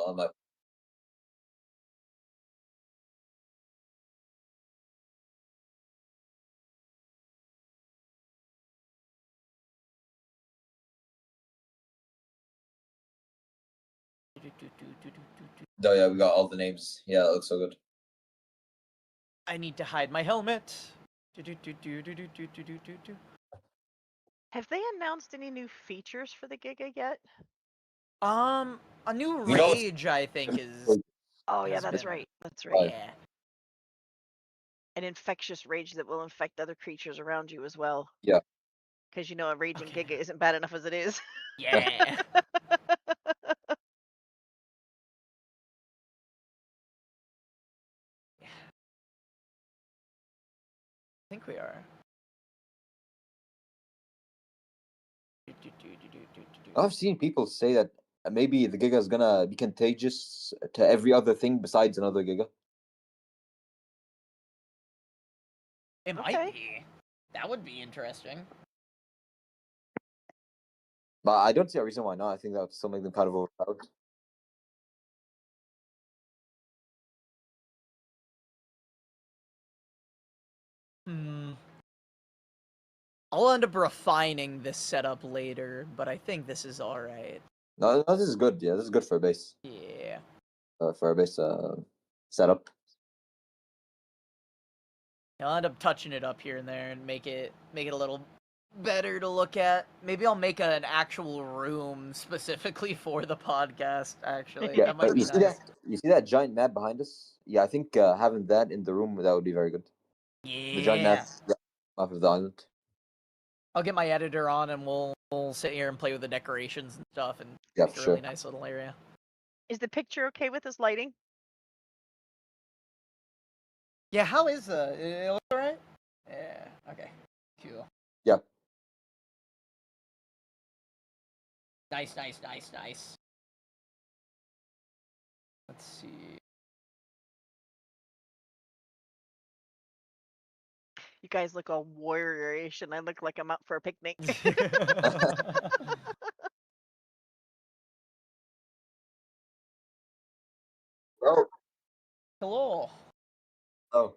on my. Oh yeah, we got all the names. Yeah, it looks so good. I need to hide my helmet. Have they announced any new features for the Giga yet? A new You know, rage, I think, is. Oh yeah, has that's been- right. That's right. Yeah. An infectious rage that will infect other creatures around you as well. Yeah. Because you know a raging Okay. Giga isn't bad enough as it is. Yeah. I think we are. I've seen people say that maybe the Giga is gonna be contagious to every other thing besides another Giga. It Okay. might be. That would be interesting. But I don't see a reason why not. I think that would still make them kind of overpowered. I'll end up refining this setup later, but I think this is alright. No, this is good. Yeah, this is good for a base. Yeah. For a base setup. I'll end up touching it up here and there and make it a little better to look at. Maybe I'll make an actual room specifically for the podcast, actually. Yeah, That might be you see nice. you see that giant map behind us? Yeah, I think having that in the room, that would be very good. The giant Yeah. map off of the island. I'll get my editor on and we'll sit here and play with the decorations and stuff and Yeah, make for a sure. really nice little area. Is the picture okay with this lighting? Yeah, how is it looks alright? Yeah, okay. Cool. Yeah. Nice. Let's see. You guys look all warrior-ish, and I look like I'm out for a picnic. Oh. Hello. Oh.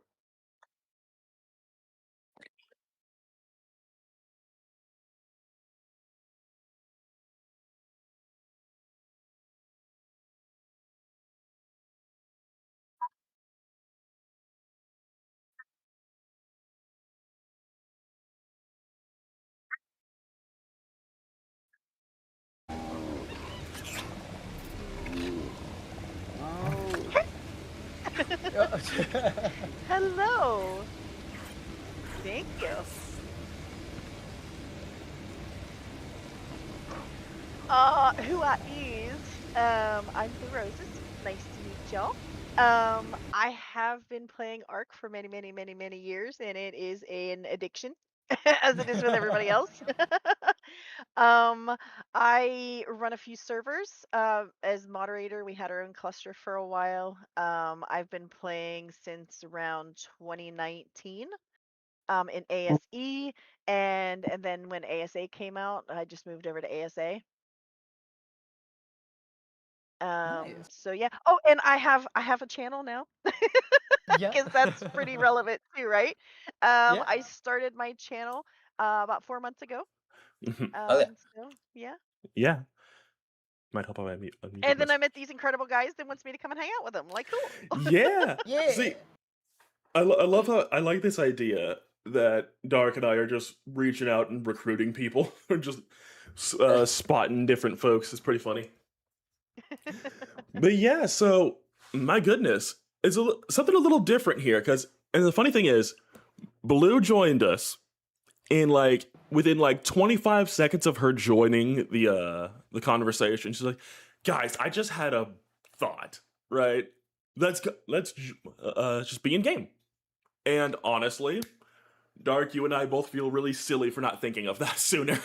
Hello. Thank you. Who I is? I'm Blue Roses. Nice to meet y'all. I have been playing Ark for many, many, many, many years, and it is an addiction, as it is with everybody else. I run a few servers. As moderator, we had our own cluster for a while. I've been playing since around 2019. In ASE, and then when ASA came out, I just moved over to ASA. Nice. So yeah. Oh, and I have a channel now. Yeah. Because that's pretty relevant too, right? Yeah. I started my channel about 4 months ago. Oh, yeah. So yeah. Yeah. Might help out my And then I met these incredible guys that wants me to come and hang out with them. Like, cool. Yeah. Yeah. See, I love how I like this idea that Dark and I are just reaching out and recruiting people, or just spotting different folks. It's pretty funny. But yeah, so my goodness, it's something a little different here, and the funny thing is, Blue joined us in within 25 seconds of her joining the conversation. She's like, guys, I just had a thought, right? Let's just be in game. And honestly, Dark, you and I both feel really silly for not thinking of that sooner.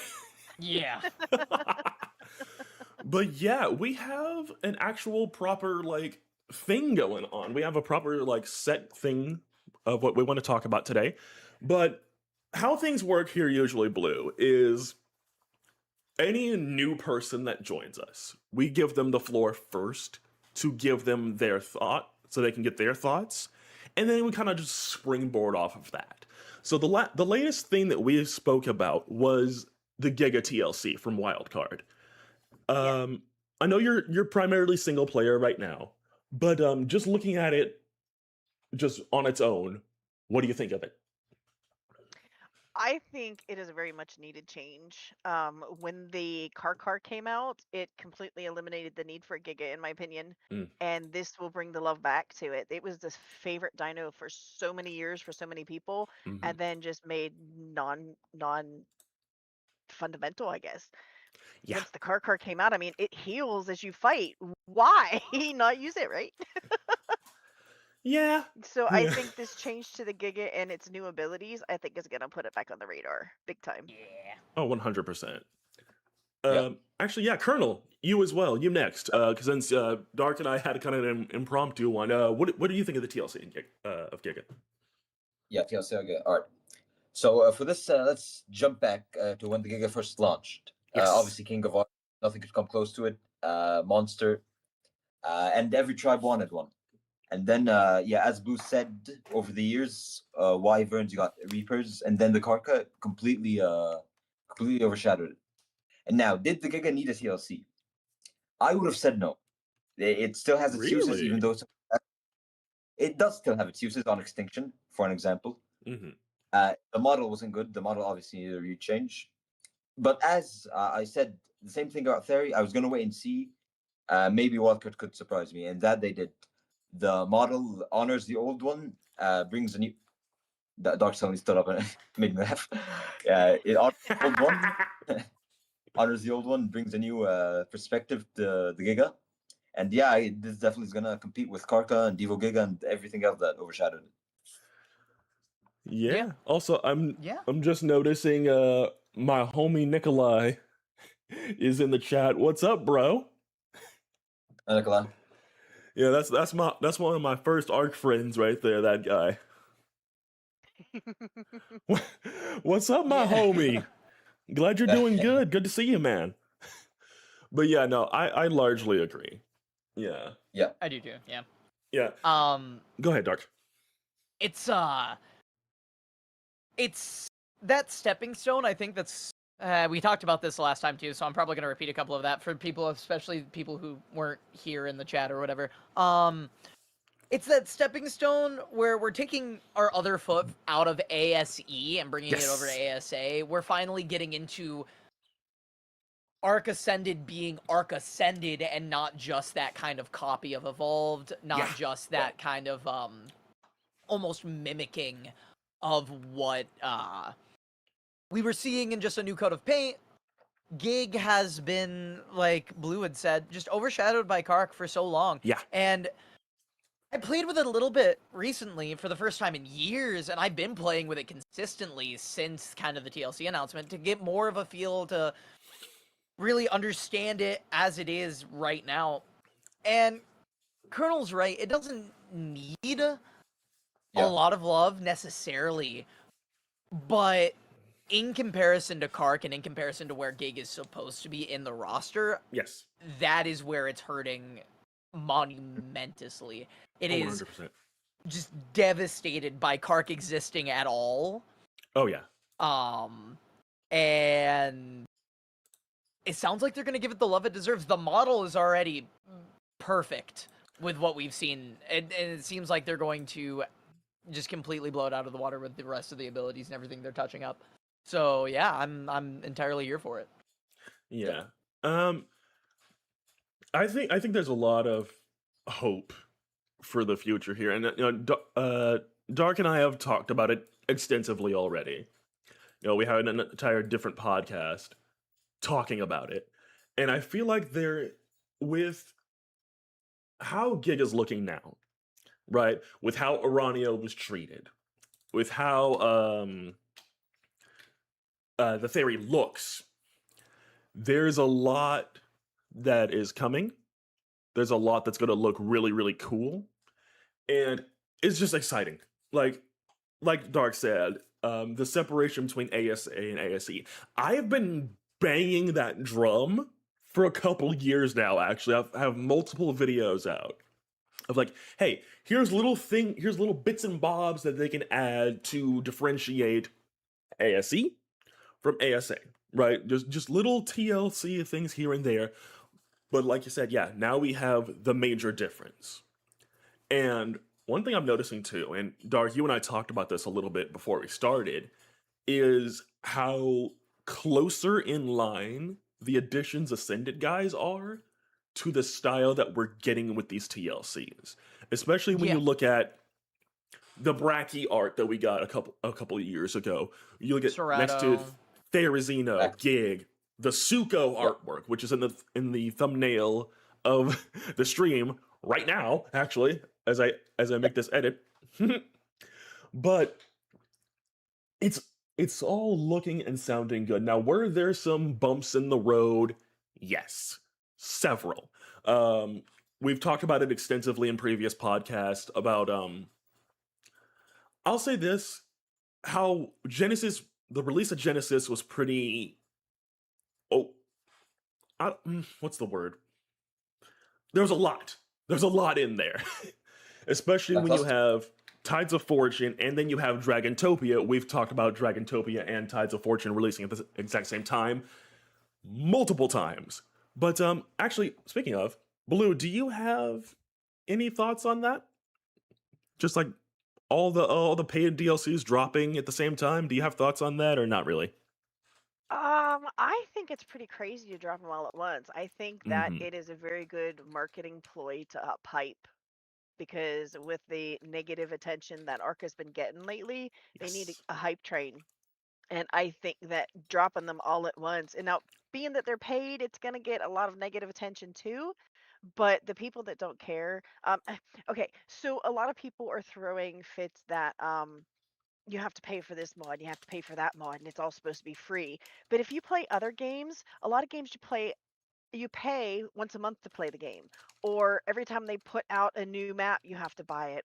Yeah. But yeah, we have an actual proper thing going on. We have a proper set thing of what we want to talk about today. But how things work here usually, Blue, is any new person that joins us, we give them the floor first to give them their thought so they can get their thoughts. And then we kind of just springboard off of that. So the latest thing that we spoke about was the Giga TLC from Wildcard. I know you're primarily single player right now, but just looking at it just on its own, what do you think of it? I think it is a very much needed change. When the car came out, it completely eliminated the need for a Giga, in my opinion. Mm. And this will bring the love back to it. It was the favorite dino for so many years for so many people, Mhm. and then just made non fundamental, I guess. Yeah. Once the car came out, I mean, it heals as you fight. Why not use it, right? Yeah. So I Yeah. think this change to the Giga and its new abilities, I think is gonna put it back on the radar, big time. Yeah. Oh, 100%. Yep. Actually, yeah, Colonel, you as well. You next, because since Dark and I had kind of an impromptu one. What do you think of the TLC of Giga? Yeah, TLC. Okay. All right. So for this, let's jump back to when the Giga first launched. Yes. Obviously, King of Art, nothing could come close to it. Monster, and every tribe wanted one. And then, as Blue said, over the years, Wyverns, you got Reapers, and then the Karka completely overshadowed it. And now, did the Giga need a TLC? I would have said no. It still has its uses, Really? even though it does still have its uses on Extinction, for an example. Mm-hmm. The model wasn't good. The model obviously needed a rechange. But as I said, the same thing about Theory. I was going to wait and see. Maybe Wildcard could surprise me, and that they did. The model honors the old one, brings a new. Dark suddenly stood up and made me laugh. It honors the old one, honors the old one, brings a new perspective to the Giga. And this definitely is going to compete with Karka and Devo Giga and everything else that overshadowed it. Yeah. Also, I'm Yeah. just noticing my homie Nikolai is in the chat. What's up, bro? Nikolai. Yeah, that's one of my first ARC friends right there. That guy. What's up, my Yeah. homie? Glad you're doing good. Good to see you, man. But yeah, no, I largely agree. Yeah. Yeah. I do too. Yeah. Yeah. Go ahead, Dark. It's that stepping stone. I think that's we talked about this last time too, so I'm probably gonna repeat a couple of that for people, especially people who weren't here in the chat or whatever. It's that stepping stone where we're taking our other foot out of ASE and bringing it over to ASA. We're finally getting into Arc Ascended being Arc Ascended and not just that kind of copy of Evolved, not just that kind of almost mimicking of what we were seeing in just a new coat of paint. Gig has been, like Blue had said, just overshadowed by Kark for so long. Yeah. And I played with it a little bit recently for the first time in years, and I've been playing with it consistently since kind of the TLC announcement to get more of a feel to really understand it as it is right now. And Colonel's right, it doesn't need a lot of love necessarily, but in comparison to Kark and in comparison to where Gig is supposed to be in the roster, yes, that is where it's hurting monumentously. It is 100%. just devastated by Kark existing at all. Oh yeah. And it sounds like they're going to give it the love it deserves. The model is already perfect with what we've seen, and it seems like they're going to just completely blow it out of the water with the rest of the abilities and everything they're touching up. So yeah, I'm entirely here for it. Yeah. I think there's a lot of hope for the future here, and Dark and I have talked about it extensively already. We had an entire different podcast talking about it, and I feel like with how Gig is looking now, right? With how Aranio was treated, with how the theory looks, there's a lot that is coming. There's a lot that's going to look really, really cool, and it's just exciting. Like Dark said, the separation between ASA and ASE. I have been banging that drum for a couple years now. Actually, I have multiple videos out of like, hey, here's little bits and bobs that they can add to differentiate ASE from ASA, right? Just little TLC things here and there. But like you said, yeah, now we have the major difference. And one thing I'm noticing too, and Dark, you and I talked about this a little bit before we started, is how closer in line the Editions Ascended guys are to the style that we're getting with these TLCs. Especially when Yeah. you look at the Bracky art that we got a couple of years ago. You look at next to Serrato. Therizino, Gig, the Suko artwork, which is in the thumbnail of the stream right now, actually, as I make this edit. But it's all looking and sounding good. Now, were there some bumps in the road? Yes, several. We've talked about it extensively in previous podcasts about I'll say this, how Genesis, the release of Genesis was pretty what's the word? There's a lot in there. Especially when you have Tides of Fortune and then you have Dragantopia. We've talked about Dragantopia and Tides of Fortune releasing at the exact same time multiple times. But actually, speaking of, Blue, do you have any thoughts on that? Just like all the paid DLCs dropping at the same time. Do you have thoughts on that or not really? I think it's pretty crazy to drop them all at once. I think that Mhm. it is a very good marketing ploy to up hype, because with the negative attention that Arc has been getting lately, they need Yes. a hype train. And I think that dropping them all at once, and now being that they're paid, it's going to get a lot of negative attention too. But the people that don't care, okay, so a lot of people are throwing fits that you have to pay for this mod, you have to pay for that mod, and it's all supposed to be free. But if you play other games, a lot of games you pay once a month to play the game, or every time they put out a new map you have to buy it,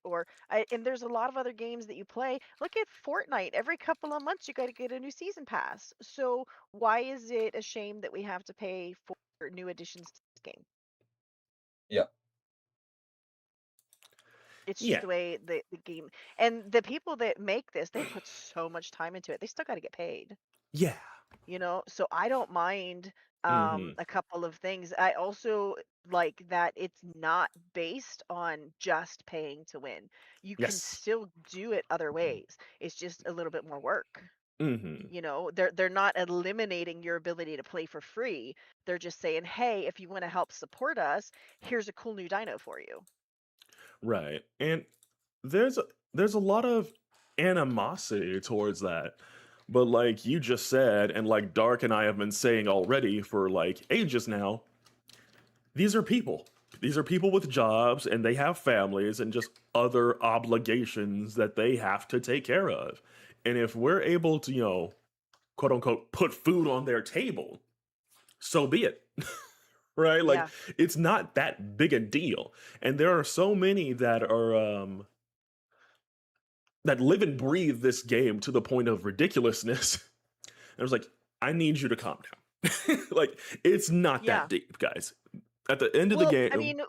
and there's a lot of other games that you play. Look at Fortnite, every couple of months you got to get a new season pass. So why is it a shame that we have to pay for new additions to this game? Yeah. It's just Yeah. the way the game, and the people that make this, they put so much time into it, they still got to get paid. Yeah. So I don't mind Mhm. a couple of things. I also like that it's not based on just paying to win. You can Yes. still do it other ways. It's just a little bit more work. Mhm. They're not eliminating your ability to play for free. They're just saying, "Hey, if you want to help support us, here's a cool new dino for you." Right. And there's a, there's a lot of animosity towards that. But like you just said, and like Dark and I have been saying already for like ages now, these are people. These are people with jobs and they have families and just other obligations that they have to take care of. And if we're able to, quote unquote, put food on their table, so be it. Right? Like Yeah. it's not that big a deal. And there are so many that are that live and breathe this game to the point of ridiculousness. And I was like, I need you to calm down. Like it's not Yeah. that deep, guys. At the end of the Well, game, I mean,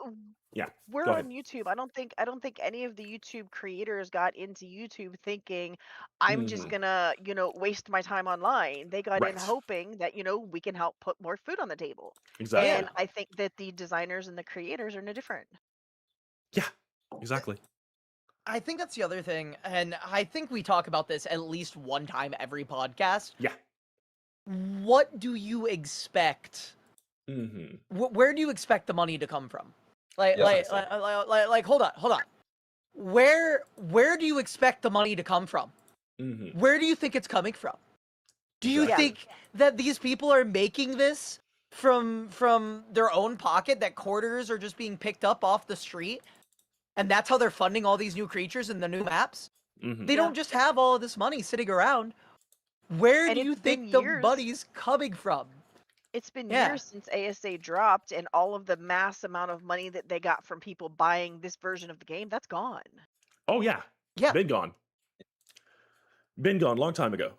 yeah. we're Go on ahead. YouTube. I don't think any of the YouTube creators got into YouTube thinking I'm just Mhm. gonna, waste my time online. They got in Right. hoping that, we can help put more food on the table. Exactly. And I think that the designers and the creators are no different. Yeah. Exactly. I think that's the other thing, and I think we talk about this at least one time every podcast. Yeah. What do you expect? Mhm. Where do you expect the money to come from? Like, Yeah, like, so- like, hold on. Where do you expect the money to come from? Mhm. Where do you think it's coming from? Do you Exactly. think that these people are making this from their own pocket, that quarters are just being picked up off the street, and that's how they're funding all these new creatures and the new maps? Mhm. They Yeah. don't just have all of this money sitting around. Where And do you it's been think the years. money's coming from? It's been Yeah. years since ASA dropped, and all of the mass amount of money that they got from people buying this version of the game, that's gone. Oh yeah. Yeah. Been gone. Been gone long time ago.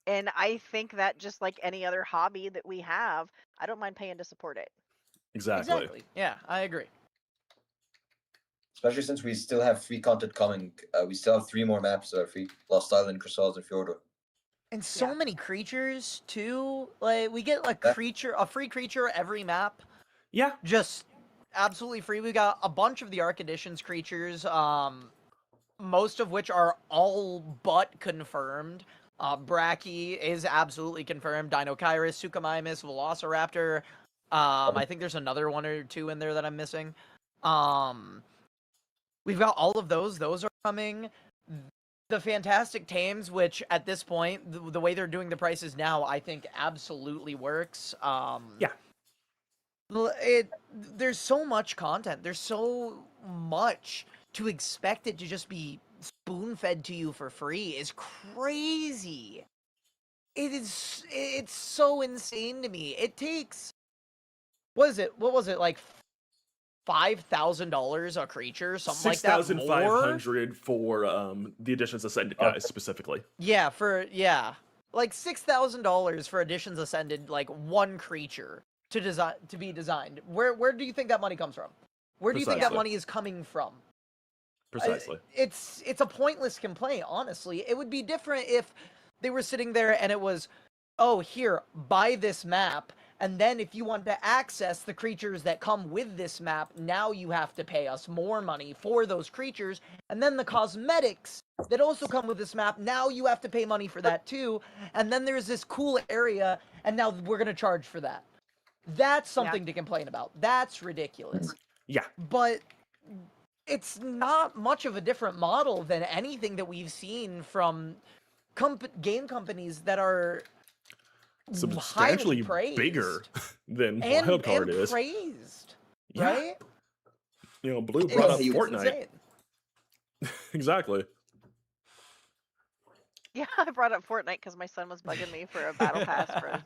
And I think that just like any other hobby that we have, I don't mind paying to support it. Exactly. Yeah, I agree. Especially since we still have free content coming. We still have 3 more maps that are free: Lost Island, Crystals, and Fjordur. And so Yeah. many creatures too. Like we get a free creature every map, Yeah. just absolutely free. We got a bunch of the Arc Editions creatures, most of which are all but confirmed. Bracky is absolutely confirmed. Dinokairos, Suchomimus, Velociraptor. I think there's another one or two in there that I'm missing. We've got all of those. Those are coming. The Fantastic Tames, which at this point, the way they're doing the prices now, I think absolutely works. Yeah. There's so much content. There's so much to expect it to just be spoon-fed to you for free is crazy. It's so insane to me. It takes, what was it, like $5,000 a creator, something like that, more? $6,500 for the Editions Ascended guys specifically. Yeah, like $6,000 for Editions Ascended, like one creature to be designed. Where do you think that money comes from? Where do you think that Precisely. money is coming from? Precisely. It's a pointless complaint, honestly. It would be different if they were sitting there and it was, oh, here, buy this map, and then if you want to access the creatures that come with this map, now you have to pay us more money for those creatures, and then the cosmetics that also come with this map, now you have to pay money for that too, and then there's this cool area, and now we're going to charge for that. That's something to complain about. That's ridiculous. Yeah. But it's not much of a different model than anything that we've seen from game companies that are substantially highly bigger than and Wildcard is. Praised, Yeah. right? You know, Blue brought up It's Fortnite. insane. Exactly. Yeah, I brought up Fortnite because my son was bugging me for a battle pass for,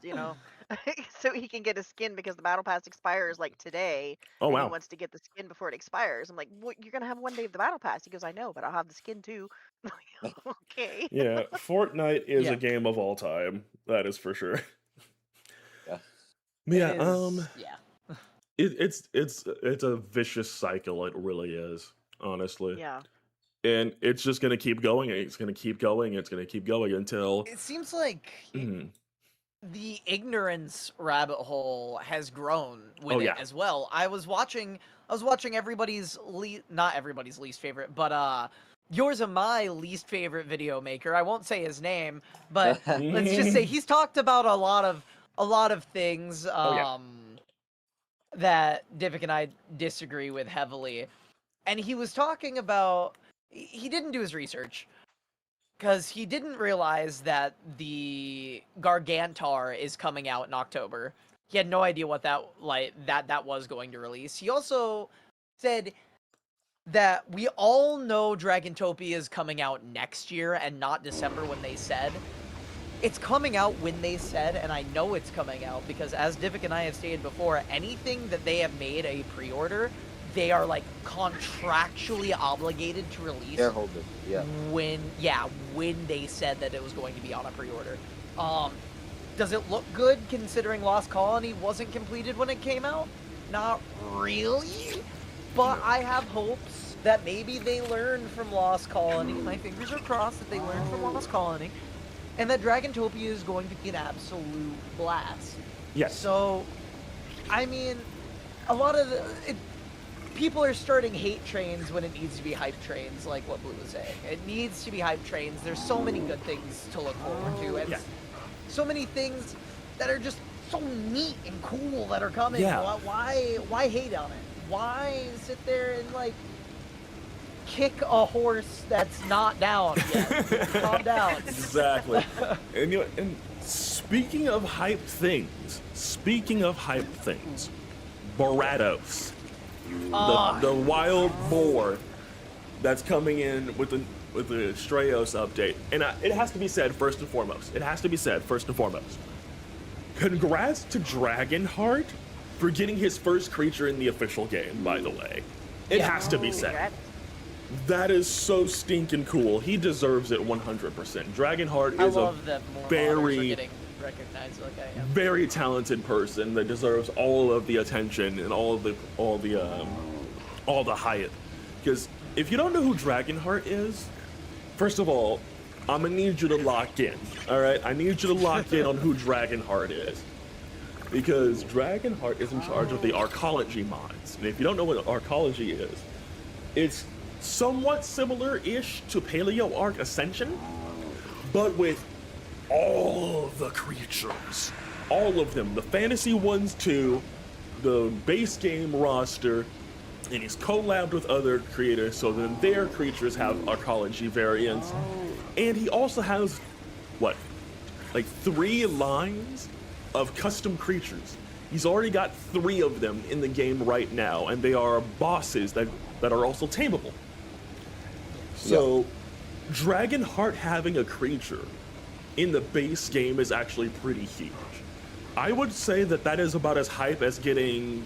so he can get a skin because the battle pass expires like today. Oh, and wow. He wants to get the skin before it expires. I'm like, well, you're gonna have one day of the battle pass. He goes, I know, but I'll have the skin too. I'm like, okay. Yeah, Fortnite is Yeah. a game of all time. That is for sure. Yeah. But yeah, It is- yeah. it's a vicious cycle. It really is, honestly. Yeah. And it's just gonna keep going. And it's gonna keep going. It's gonna keep going until. It seems like Mhm. the ignorance rabbit hole has grown with Oh, it yeah. as well. I was watching everybody's not everybody's least favorite, but yours and my least favorite video maker. I won't say his name, but let's just say he's talked about a lot of things yeah. that Divik and I disagree with heavily. And he was talking about, he didn't do his research because he didn't realize that the Gargantar is coming out in October. He had no idea what that was going to release. He also said that we all know Dragantopia is coming out next year and not December when they said. It's coming out when they said, and I know it's coming out because, as Divik and I have stated before, anything that they have made a pre-order, they are like contractually obligated to release Shareholders, yeah. when they said that it was going to be on a pre-order. Does it look good considering Lost Colony wasn't completed when it came out? Not really, but I have hopes that maybe they learned from Lost Colony. My fingers are crossed that they learned from Lost Colony, and that Dragantopia is going to be an absolute blast. Yes. So, I mean, a lot of people are starting hate trains when it needs to be hype trains, like what Blue was saying. It needs to be hype trains. There's so many good things to look forward to, and so many things that are just so neat and cool that are coming. Yeah. Why hate on it? Why sit there and like kick a horse that's not down yet? Calm down. Exactly. And speaking of hype things, Borados. The wild boar that's coming in with the Strayos update. And it has to be said first and foremost. Congrats to Dragonheart for getting his first creature in the official game, by the way. It has to be said. Congrats. That is so stinking cool. He deserves it 100%. Dragonheart I is a love that more modders are very, getting recognized like I am. very talented person that deserves all of the attention and all the hype. Because if you don't know who Dragonheart is, first of all, I'm gonna need you to lock in. All right, I need you to lock in on who Dragonheart is, because Dragonheart is in charge of the arcology mods. And if you don't know what arcology is, it's somewhat similar-ish to Paleo Arc Ascension, but with all the creatures, all of them, the fantasy ones too, the base game roster, and he's collabed with other creators so then their creatures have arcology variants. And he also has, what, like 3 lines of custom creatures. He's already got 3 of them in the game right now, and they are bosses that are also tameable. So, Dragonheart having a creature in the base game is actually pretty huge. I would say that is about as hype as getting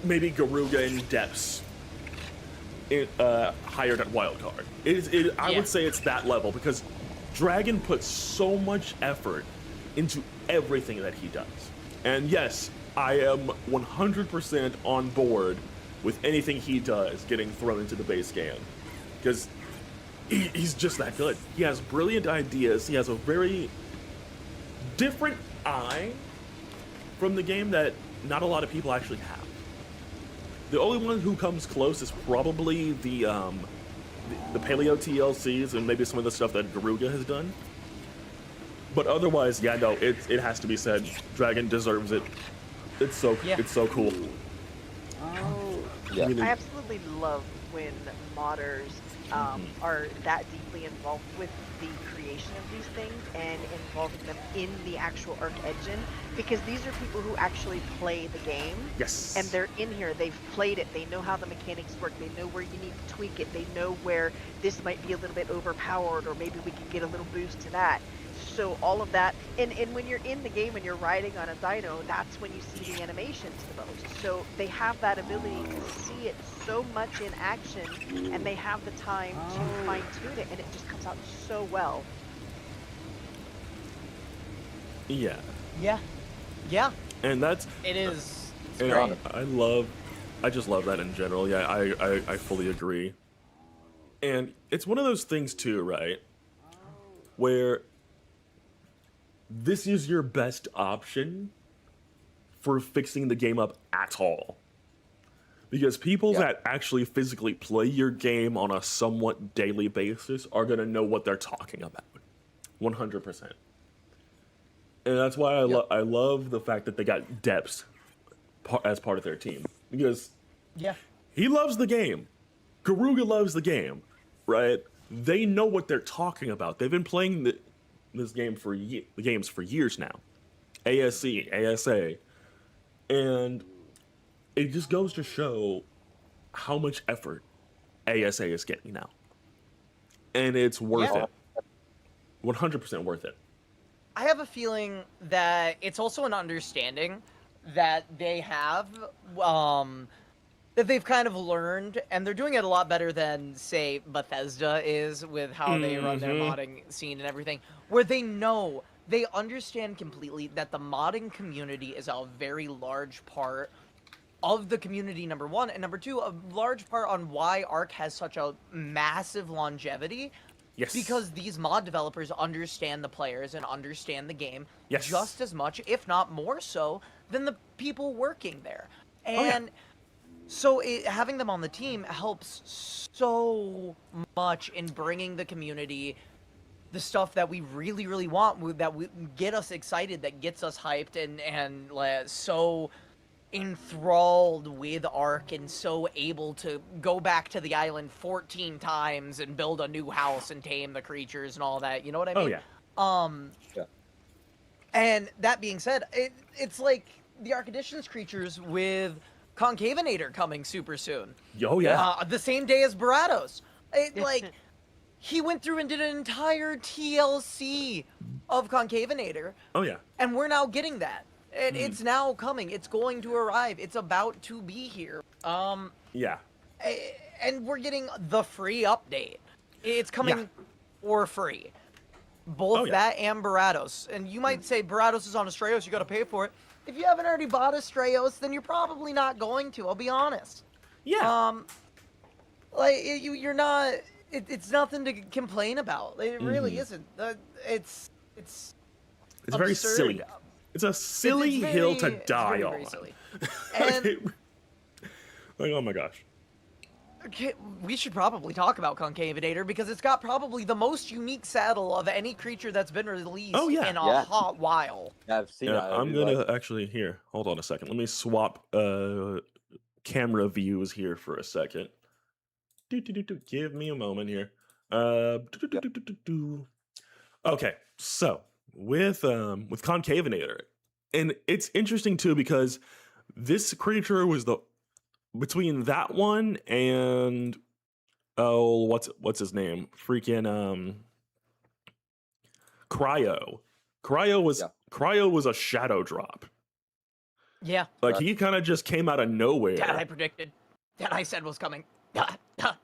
maybe Garuga and Depths hired at Wildcard. I would say it's that level, because Dragon puts so much effort into everything that he does. And yes, I am 100% on board with anything he does getting thrown into the base game, because he's just that good. He has brilliant ideas. He has a very different eye from the game that not a lot of people actually have. The only one who comes close is probably the Paleo TLCs and maybe some of the stuff that Garuga has done. But otherwise, yeah, no, it has to be said, Dragon deserves it. It's so cool. Yeah. I absolutely love when modders are that deeply involved with the creation of these things and involving them in the actual Arc engine, because these are people who actually play the game. Yes. And they're in here, they've played it, they know how the mechanics work, they know where you need to tweak it, they know where this might be a little bit overpowered, or maybe we can get a little boost to that. So all of that, and when you're in the game and you're riding on a dino, that's when you see the animations the most. So they have that ability to see it so much in action, and they have the time to fine tune it, and it just comes out so well. Yeah. Yeah. Yeah. And that's It is. It's and great. I just love that in general. Yeah, I fully agree. And it's one of those things too, right? Where this is your best option for fixing the game up at all. Because people that actually physically play your game on a somewhat daily basis are going to know what they're talking about. 100%. And that's why I love the fact that they got Depths as part of their team. Because he loves the game. Garuga loves the game, right? They know what they're talking about. They've been playing this game for years now. ASC, ASA. And it just goes to show how much effort ASA is getting now. And it's worth it. 100% worth it. I have a feeling that it's also an understanding that they have, that they've kind of learned, and they're doing it a lot better than, say, Bethesda is with how they run their modding scene and everything, where they understand completely that the modding community is a very large part of the community, number one, and number two, a large part on why Arc has such a massive longevity. Yes. Because these mod developers understand the players and understand the game just as much, if not more so, than the people working there. And so having them on the team helps so much in bringing the community the stuff that we really, really want, that we get us excited, that gets us hyped and so enthralled with Arc and so able to go back to the island 14 times and build a new house and tame the creatures and all that. You know what I mean? And that being said, it's like the Arc Editions creatures with Concavinator coming super soon. The same day as Baratos. He went through and did an entire TLC of Concavinator. And we're now getting that. It's now coming. It's going to arrive. It's about to be here. and we're getting the free update. It's coming for free. Both that and Baratos. And you might say Baratos is on Astraeos, you gotta pay for it. If you haven't already bought Astraeos, then you're probably not going to, I'll be honest. Yeah. Like, you're not, it's nothing to complain about. It really isn't. It's very absurd. silly. It's a silly hill to die on. Very silly. And like, oh my gosh. okay, we should probably talk about Concavenator because it's got probably the most unique saddle of any creature that's been released in a hot while. Yeah, I've seen it. I'm gonna actually here. Hold on a second. Let me swap camera views here for a second. Give me a moment here. Okay, so with Concavenator, and it's interesting too because this creature was between that one and what's his name? Freaking Cryo. Cryo was a shadow drop. Yeah. Like he kind of just came out of nowhere. That I predicted. That I said was coming.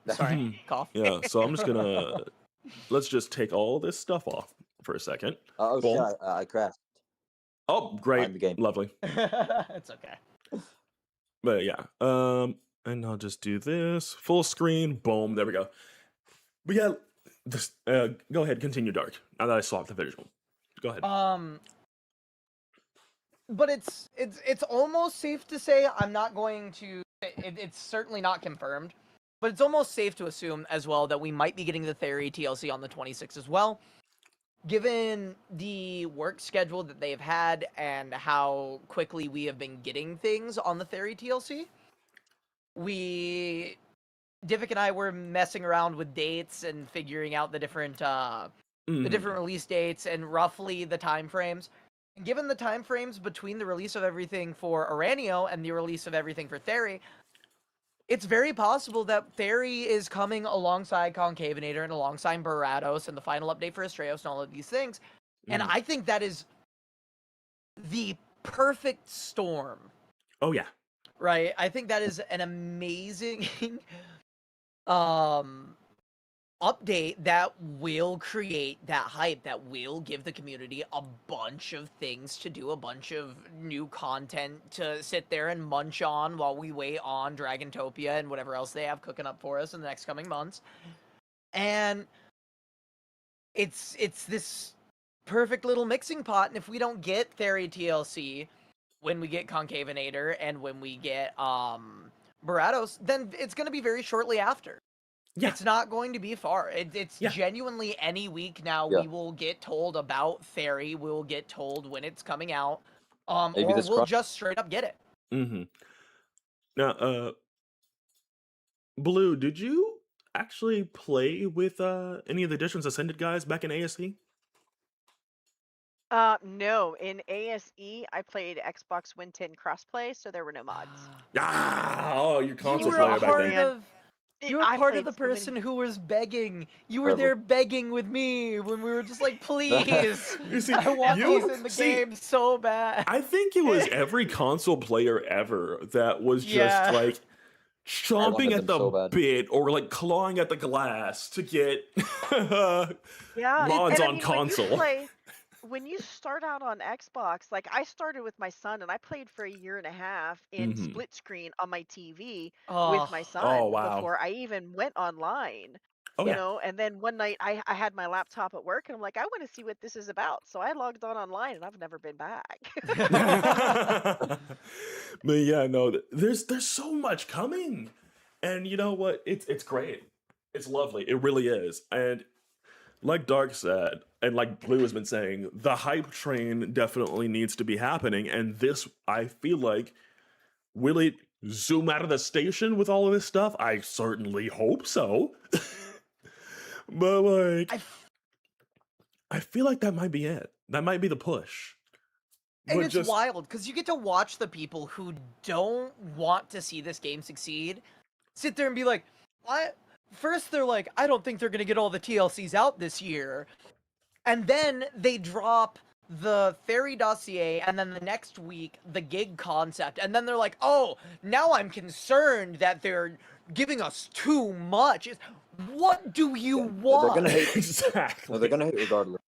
Sorry, cough. Yeah, so I'm just gonna let's just take all this stuff off for a second. Oh Boom. shit! I crashed. Oh, great, I'm the game. lovely. It's okay. But yeah, and I'll just do this full screen. Boom, there we go. But yeah, this, go ahead, continue, Dark. Now that I swapped the visual, go ahead. But it's almost safe to say I'm not going to. It's certainly not confirmed, but it's almost safe to assume as well that we might be getting the Theory TLC on the 26th as well. Given the work schedule that they've had and how quickly we have been getting things on the Theory TLC, Divik and I were messing around with dates and figuring out the different release dates and roughly the time frames. And given the time frames between the release of everything for Aranio and the release of everything for Theory, it's very possible that Theory is coming alongside Concavenator and alongside Baratos and the final update for Astraeos and all of these things. And I think that is the perfect storm. Oh yeah. Right? I think that is an amazing update that will create that hype, that will give the community a bunch of things to do, a bunch of new content to sit there and munch on while we wait on Dragontopia and whatever else they have cooking up for us in the next coming months. And it's this perfect little mixing pot, and if we don't get Theory TLC when we get Concavenator and when we get Baratos, then it's going to be very shortly after. Yeah. It's not going to be far. It's genuinely any week now we will get told about Theory. We'll get told when it's coming out. Or we'll just straight up get it. Mm-hmm. Now, Blue, did you actually play with any of the Editions Ascended guys back in ASE? No. In ASE, I played Xbox Win 10 crossplay, so there were no mods. Your console player back then. You were part of the person who was begging. You were there begging with me when we were just like, please. You see, I want these in the game so bad. I think it was every console player ever that was just like chomping at the bit or like clawing at the glass to get mods on console. When you start out on Xbox, like I started with my son and I played for a year and a half in split screen on my TV with my son before I even went online. You know, and then one night I had my laptop at work and I'm like, I want to see what this is about. So I logged on online and I've never been back. But yeah, no, there's so much coming. And you know what? It's great. It's lovely. It really is. And like Dark said, and like Blue has been saying, the hype train definitely needs to be happening. And this, I feel like, will it zoom out of the station with all of this stuff? I certainly hope so. But like, I feel like that might be it. That might be the push. And but it's wild, because you get to watch the people who don't want to see this game succeed sit there and be like, what? First, they're like, I don't think they're going to get all the TLCs out this year. And then they drop the Theory dossier, and then the next week the gig concept, and then they're like, "Oh, now I'm concerned that they're giving us too much." What do you want? They're gonna hate. Exactly. No, they're gonna hate regardless.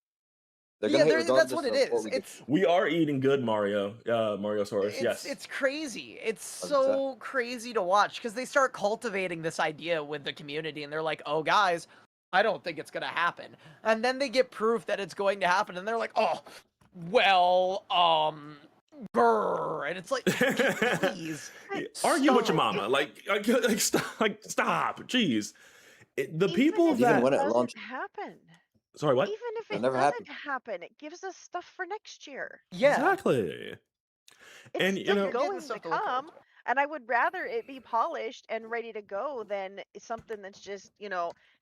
They're Yeah, gonna hate regardless that's what it of is. we do. We are eating good, Mario. Mario Saurus. Yes. It's crazy. It's 100%. so crazy to watch because they start cultivating this idea with the community, and they're like, "Oh, guys, I don't think it's gonna happen," and then they get proof that it's going to happen, and they're like, "Oh, well, brr," and it's like, please, Argue with your stop. mama. Like stop. Jeez. The Even people if that it when it doesn't launched- happen, sorry, what? even if It'll it never doesn't happen, it gives us stuff for next year. Yeah, Exactly. It's And, you still know- You're getting going to stuff to look forward come, to. and I would rather it be polished and ready to go than something that's just,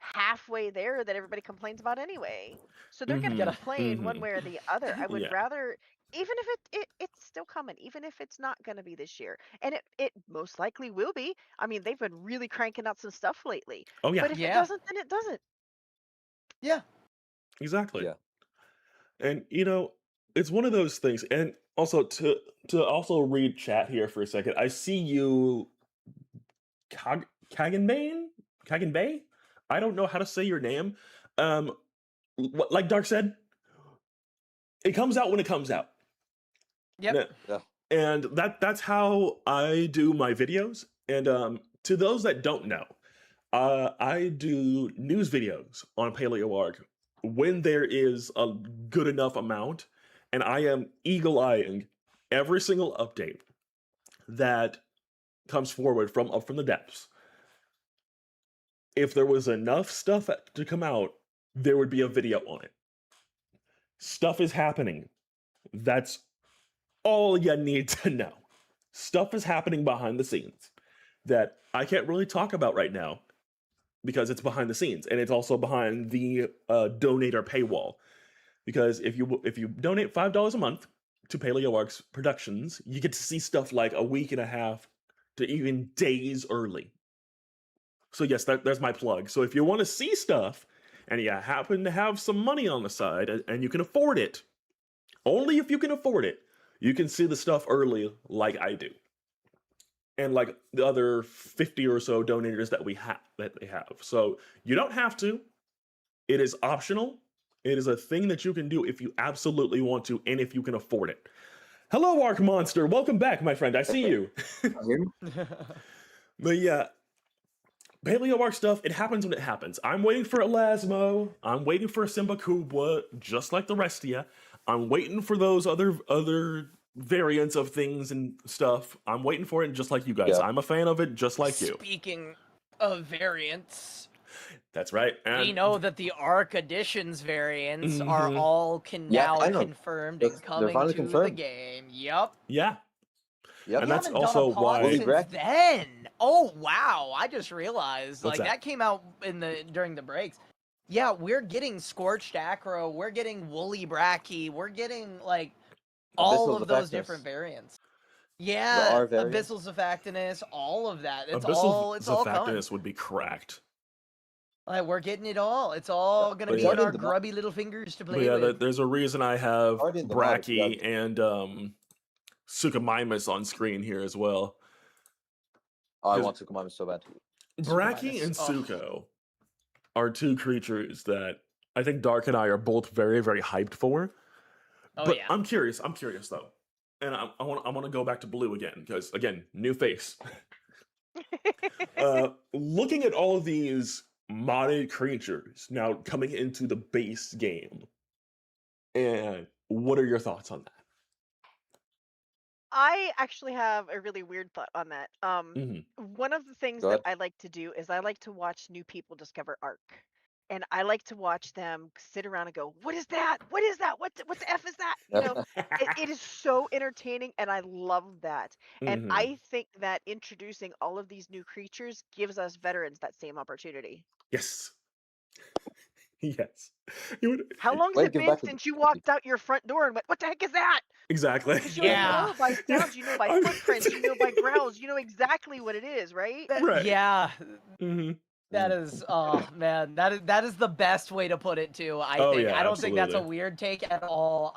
halfway there that everybody complains about anyway. So they're going to Mhm, complain one mhm. way or the other. I would Yeah. rather, even if it's still coming, even if it's not going to be this year, and it most likely will be. I mean, they've been really cranking out some stuff lately. Oh yeah. But if it Yeah. doesn't, then it doesn't. Yeah, Exactly. Yeah. And it's one of those things. And also to also read chat here for a second. I see you Kagenbane? Kagenbay? I don't know how to say your name. Like Dark said, it comes out when it comes out. yep. Yeah. And that's how I do my videos. And to those that don't know, I do news videos on PaleoArc when there is a good enough amount, and I am eagle-eyeing every single update that comes forward from the depths. If there was enough stuff to come out, there would be a video on it. Stuff is happening. That's all you need to know. Stuff is happening behind the scenes that I can't really talk about right now because it's behind the scenes, and it's also behind the donator paywall. Because if you donate $5 a month to PaleoArc's productions, you get to see stuff like a week and a half to even days early. So yes, that's my plug. So if you want to see stuff and you happen to have some money on the side and you can afford it, only if you can afford it, you can see the stuff early like I do. And like the other 50 or so donators that they have. So you don't have to. It is optional. It is a thing that you can do if you absolutely want to and if you can afford it. Hello, Arc Monster. Welcome back, my friend. I see you. But yeah, PaleoArc stuff, it happens when it happens. I'm waiting for Elasmo. I'm waiting for Simba Kubwa, just like the rest of you. I'm waiting for those other variants of things and stuff. I'm waiting for it just like you guys. Yeah. I'm a fan of it just like you. Speaking of variants, That's right. we And know that the Arc Editions variants are Mhm. all Yeah, now I know. confirmed They're and coming finally to the confirmed. game. Yup. yeah, Yep. And We that's haven't also done a pod why- Fully since Brack- then. Oh wow! I just realized What's like that? that came out during the breaks. Yeah, we're getting Scorched Acro. We're getting Woolly Bracky. We're getting like all Abyssals of those Effectus. different variants. Yeah, R variant. Abyssals of Actinus, all of that. It's Abyssal all coming. Zafactinus would be cracked. Like we're getting it all. It's all gonna But be yeah. in our Already in the grubby little fingers to But play yeah, with. there's a reason I have Already in the mod, Bracky yeah. and Suchomimus on screen here as well. I Just- want to come on so bad. Bracky Suchomimus, and oh. Sucho are two creatures that I think Dark and I are both very, very hyped for. Oh But yeah. I'm curious though. And I want to go back to Blue again, because again, new face. Looking at all of these modded creatures now coming into the base game, and what are your thoughts on that? I actually have a really weird thought on that. Mhm. One of the things Go that ahead. I like to do is I like to watch new people discover Arc. And I like to watch them sit around and go, "What is that? What is that? What the F is that?" You know, it is so entertaining, and I love that. And Mhm. I think that introducing all of these new creatures gives us veterans that same opportunity. Yes. Yes. You would How long Way has to it give been back to the since you community. walked out your front door and went, "What the heck is that?" exactly. Because you Yeah. know by Yeah. sounds, you know by I'm- footprints, you know by growls, you know exactly what it is, right? Right. Yeah. Mhm. That is, oh man, that is the best way to put it too. I Oh, think yeah, I don't think that's a absolutely. weird take at all.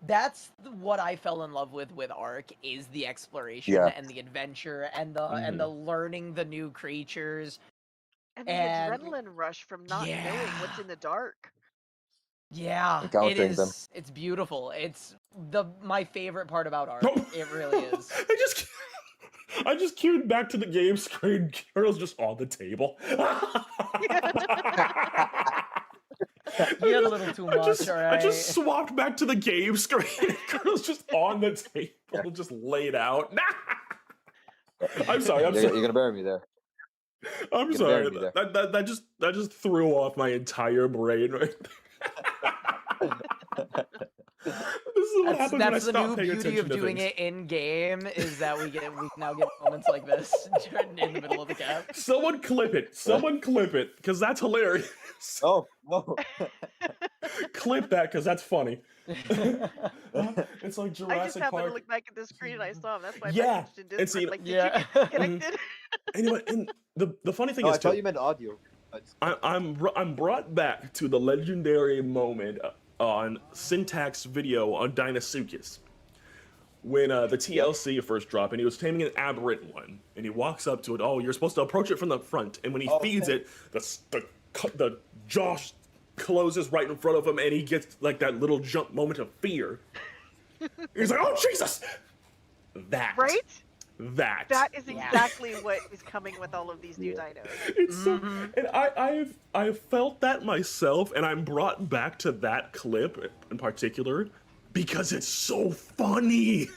That's what I fell in love with Ark is the exploration Yeah. and the adventure and the learning the new creatures And the and adrenaline rush from not knowing what's in the dark. yeah, it Encountering them. is. It's beautiful. It's my favorite part about Ark. No. It really is. I just queued back to the game screen. Carol's just on the table. You had a little too much, all right? I just swapped back to the game screen. Carol's just on the table, just laid out. I'm sorry. You're gonna bury me there. I'm You're gonna sorry. bury me there. That just threw off my entire brain right there. This is what happens when I That's the stop new paying beauty attention of to doing things. it in game is that we now get moments like this in the middle of the cap. Someone clip it. Someone clip it, because that's hilarious. Oh no. Clip that, because that's funny. It's like I just Jurassic happened Park. to look back at the screen and I saw him. That's why I Yeah, messaged in and Discord. see- Like, did Yeah. you get connected? Anyway, and the funny thing No, is, I thought too, you meant audio. I'm brought back to the legendary moment on Syntax video on Dinosuchus when the TLC first dropped and he was taming an aberrant one and he walks up to it. Oh, you're supposed to approach it from the front, and when he feeds it, the jaw closes right in front of him and he gets like that little jump moment of fear. He's like, "Oh Jesus!" That Right? That Is exactly what is coming with all of these new dinos. It's so, and I've felt that myself, and I'm brought back to that clip in particular because it's so funny,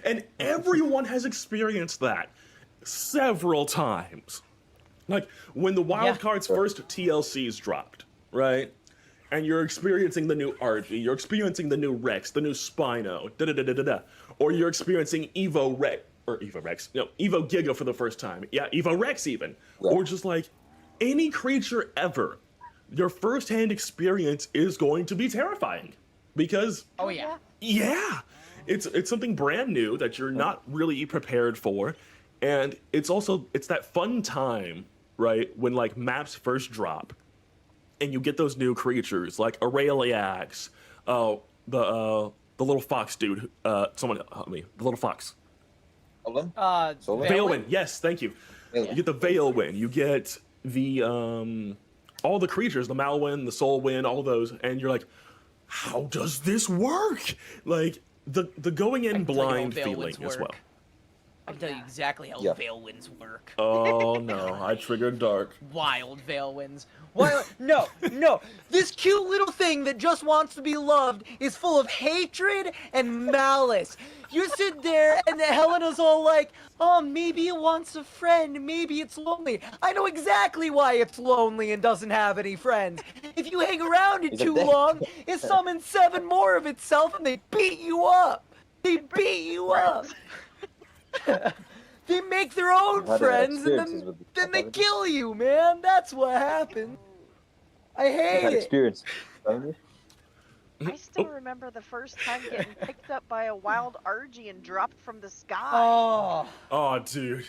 and everyone has experienced that several times. Like when the wild cards first TLCs dropped, right? And you're experiencing the new RG, you're experiencing the new Rex, the new Spino, or you're experiencing Evo Giga for the first time. Yeah, Evo Rex even. Yeah. Or just like any creature ever. Your first-hand experience is going to be terrifying because Oh yeah. it's something brand new that you're not really prepared for, and it's that fun time, right, when like maps first drop and you get those new creatures like Aureliax, the little fox dude, someone help me, the little fox. Solan? Veilwind? Veilwind, yes, thank you. Veilwind. You get the Veilwind, you get the all the creatures, the Malwind, the Soulwind, all those, and you're like, how does this work? Like the going in can tell you how blind Veilwinds feeling as well. work. I can tell you exactly how Yeah. Veilwinds work. Oh no, I triggered dark. Wild Veilwinds. No. This cute little thing that just wants to be loved is full of hatred and malice. You sit there and Helena's all like, oh, maybe it wants a friend, maybe it's lonely. I know exactly why it's lonely and doesn't have any friends. If you hang around it He's a too dick. long, it summons 7 more of itself and they beat you up. They beat you up. They make their own Had friends and experiences then, with then they haven't kill you, man. That's what happens. I I've hate had it. experience. Haven't you? I still remember the first time getting picked up by a wild Argy and dropped from the sky. Oh, Oh, dude.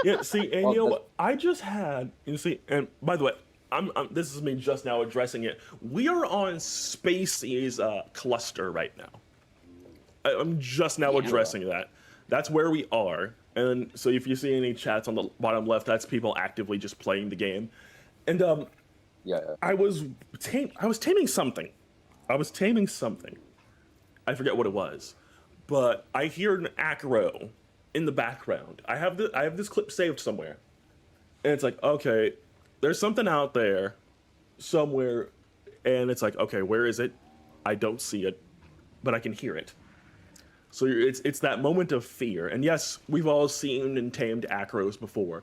Yeah, see, and Well, you know the- what? I just had, you see, and by the way, this is me just now addressing it. We are on Spacey's cluster right now. I'm just now addressing that. That's where we are. And so if you see any chats on the bottom left, that's people actively just playing the game. And Yeah. I was taming something. I forget what it was, but I hear an acro in the background. I have this clip saved somewhere, and it's like, okay, there's something out there somewhere, and it's like, okay, where is it? I don't see it, but I can hear it. So it's that moment of fear. And yes, we've all seen and tamed acros before,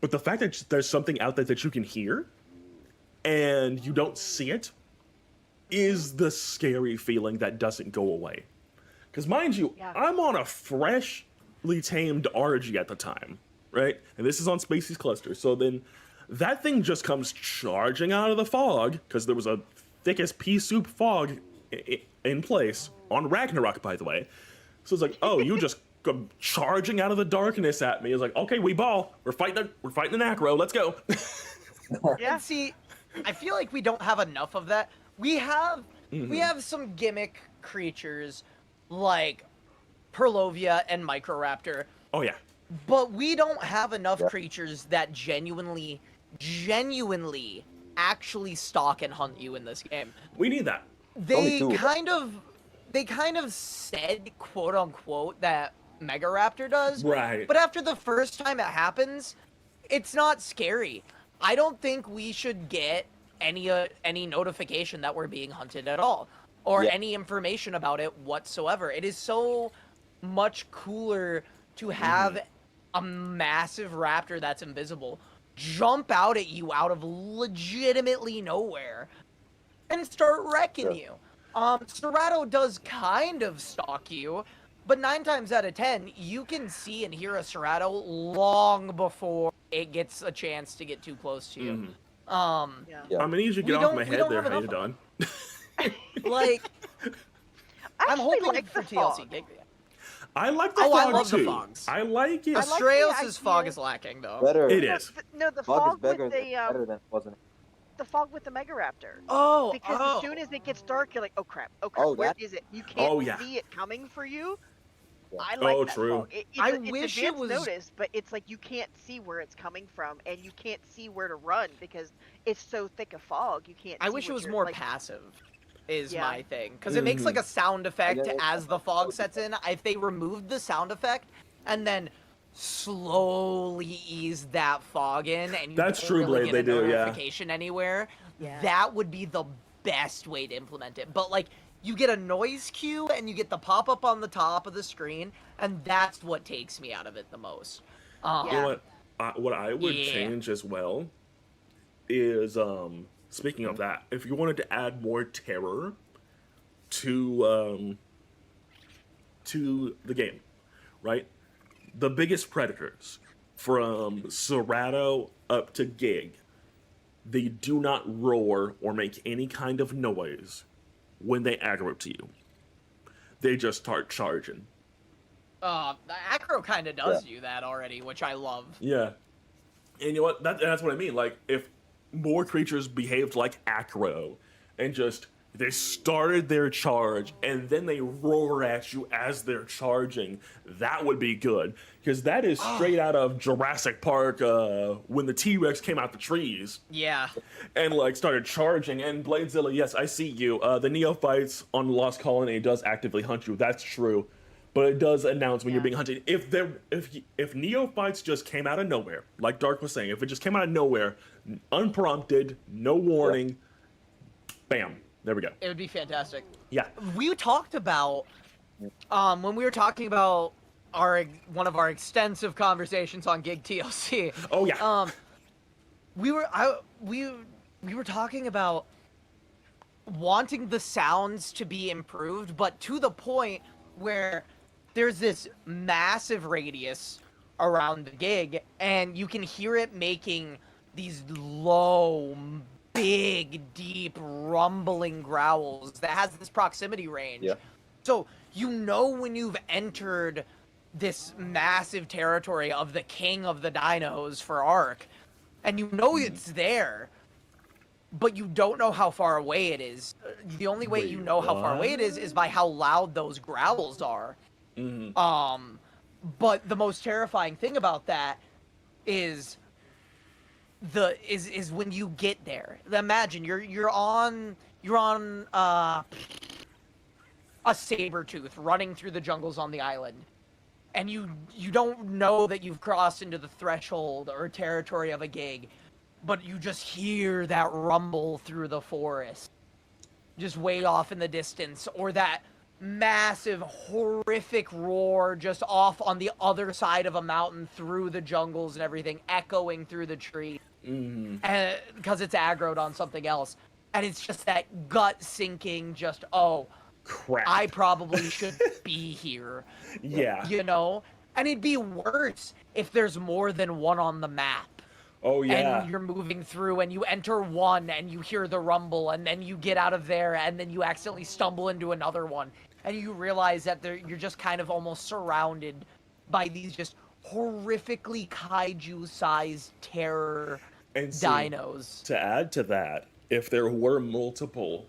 but the fact that there's something out there that you can hear and you don't see it is the scary feeling that doesn't go away. Because mind you, Yeah. I'm on a freshly tamed RG at the time, right? And this is on Spacey's cluster. So then that thing just comes charging out of the fog, because there was a thick as pea soup fog in place on Ragnarok, by the way. So it's like, oh, you just come charging out of the darkness at me. It's like, okay, we ball. We're fighting an acro. Let's go. Yeah. And see, I feel like we don't have enough of that. We have some gimmick creatures like Perlovia and Microraptor, Oh yeah. but we don't have enough Yeah. creatures that genuinely actually stalk and hunt you in this game. We need that. They two. kind of said, quote unquote, that Megaraptor does. Right. But after the first time it happens, it's not scary. I don't think we should get any notification that we're being hunted at all, or Yeah. any information about it whatsoever. It is so much cooler to have a massive raptor that's invisible jump out at you out of legitimately nowhere and start wrecking Sure. you. Serato does kind of stalk you, but 9 times out of 10, you can see and hear a Serato long before it gets a chance to get too close to you. Yeah. Yeah. I'm gonna need you to We get off don't- my we head don't there, have how you enough done? Like, I I'm actually hoping like for the TLC fog. gig. I like the Oh, fog I love the too. fogs. I like it. I like the Astraeus' fog idea- is lacking, though. Better. It No, is. no, the Fog is fog better, with the better than it wasn't. the fog with the Megaraptor. Oh, Because oh. as soon as it gets dark, you're like, oh crap, Oh, where that- is it? You can't Oh, yeah. see it coming for you. Yeah. I like Oh, that true. fog. It's I it's wish it advanced was- notice, but it's like you can't see where it's coming from, and you can't see where to run because it's so thick of fog. You can't. I see wish it what was you're, more like, passive, is Yeah. my thing. Because it makes like a sound effect Yeah, as the fog sets in. If they removed the sound effect and then slowly ease that fog in, and you That's don't true, really Blade, get they a do, yeah. notification anywhere, Yeah. that would be the best way to implement it. But like, you get a noise cue and you get the pop up on the top of the screen, and that's what takes me out of it the most. You know Yeah. what I would Yeah. change as well is speaking of that, if you wanted to add more terror to the game, right? The biggest predators from Serato up to Gig, they do not roar or make any kind of noise when they aggro to you. They just start charging. The Acro kind of does do that already, which I love. Yeah. And you know what? That's what I mean. Like, if more creatures behaved like Acro and just they started their charge and then they roar at you as they're charging, that would be good. Because that is straight out of Jurassic Park when the T-Rex came out the trees Yeah. and like started charging. And Bladezilla, yes, I see you. The Neophytes on Lost Colony does actively hunt you. That's true. But it does announce when you're Yeah. being hunted. If Neophytes just came out of nowhere, like Dark was saying, if it just came out of nowhere, unprompted, no warning, bam, there we go. It would be fantastic. Yeah. We talked about when we were talking about one of our extensive conversations on Gig TLC. Oh yeah. We were talking about wanting the sounds to be improved, but to the point where there's this massive radius around the gig, and you can hear it making these low, big, deep, rumbling growls that has this proximity range. Yeah. So you know when you've entered this massive territory of the king of the dinos for Ark, and you know it's there, but you don't know how far away it is. The only way you Wait, know how far away it is by how loud those growls are. But the most terrifying thing about that is when you get there. Imagine you're on a saber-tooth running through the jungles on the island, and you don't know that you've crossed into the threshold or territory of a gig, but you just hear that rumble through the forest, just way off in the distance, or that massive, horrific roar just off on the other side of a mountain through the jungles and everything, echoing through the trees, and because it's aggroed on something else, and it's just that gut-sinking, just Crap. I probably should be here. Yeah. You know? And it'd be worse if there's more than one on the map. Oh yeah. And you're moving through and you enter one and you hear the rumble and then you get out of there and then you accidentally stumble into another one. And you realize that you're just kind of almost surrounded by these just horrifically kaiju-sized terror And see, dinos. to add to that, if there were multiple,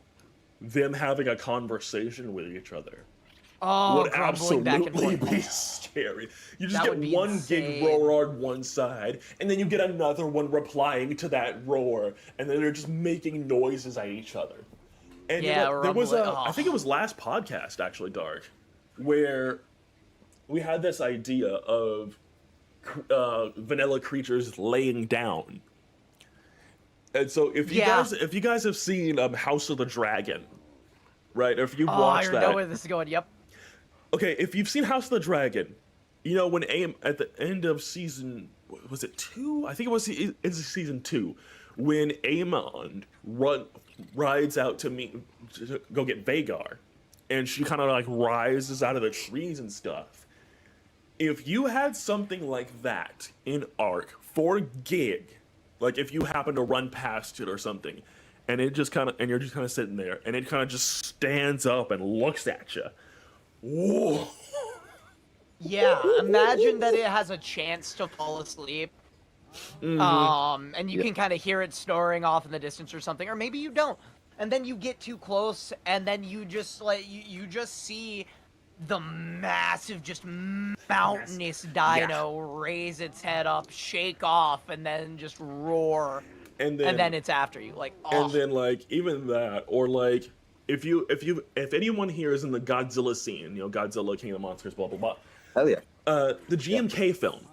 them having a conversation with each other Oh, would grumbling back and absolutely forth. be scary. You just That would get be one gig insane. roar on one side, and then you get another one replying to that roar, and then they're just making noises at each other. And you Yeah, know, there was a, rumbling. I think it was last podcast actually, Dark, where we had this idea of vanilla creatures laying down. And so if you guys have seen House of the Dragon, right? If you've Oh, I watched already know that, where this is going. Yep. okay, if you've seen House of the Dragon, you know when at the end of season, was it 2? I think it was it's season 2, when Aemond rides out to go get Vagar, and she kind of like rises out of the trees and stuff. If you had something like that in Arc for gig, like if you happen to run past it or something, and it just kind of, and you're just kind of sitting there, and it kind of just stands up and looks at you. Whoa. Yeah, imagine that it has a chance to fall asleep. And you can kind of hear it snoring off in the distance or something, or maybe you don't. And then you get too close, and then you just like you just see the massive, just mountainous dino raise its head up, shake off, and then just roar. And then it's after you, like. Oh. And then like even that, or like if anyone here is in the Godzilla scene, you know, Godzilla, King of the Monsters, blah blah blah. Hell yeah. The GMK film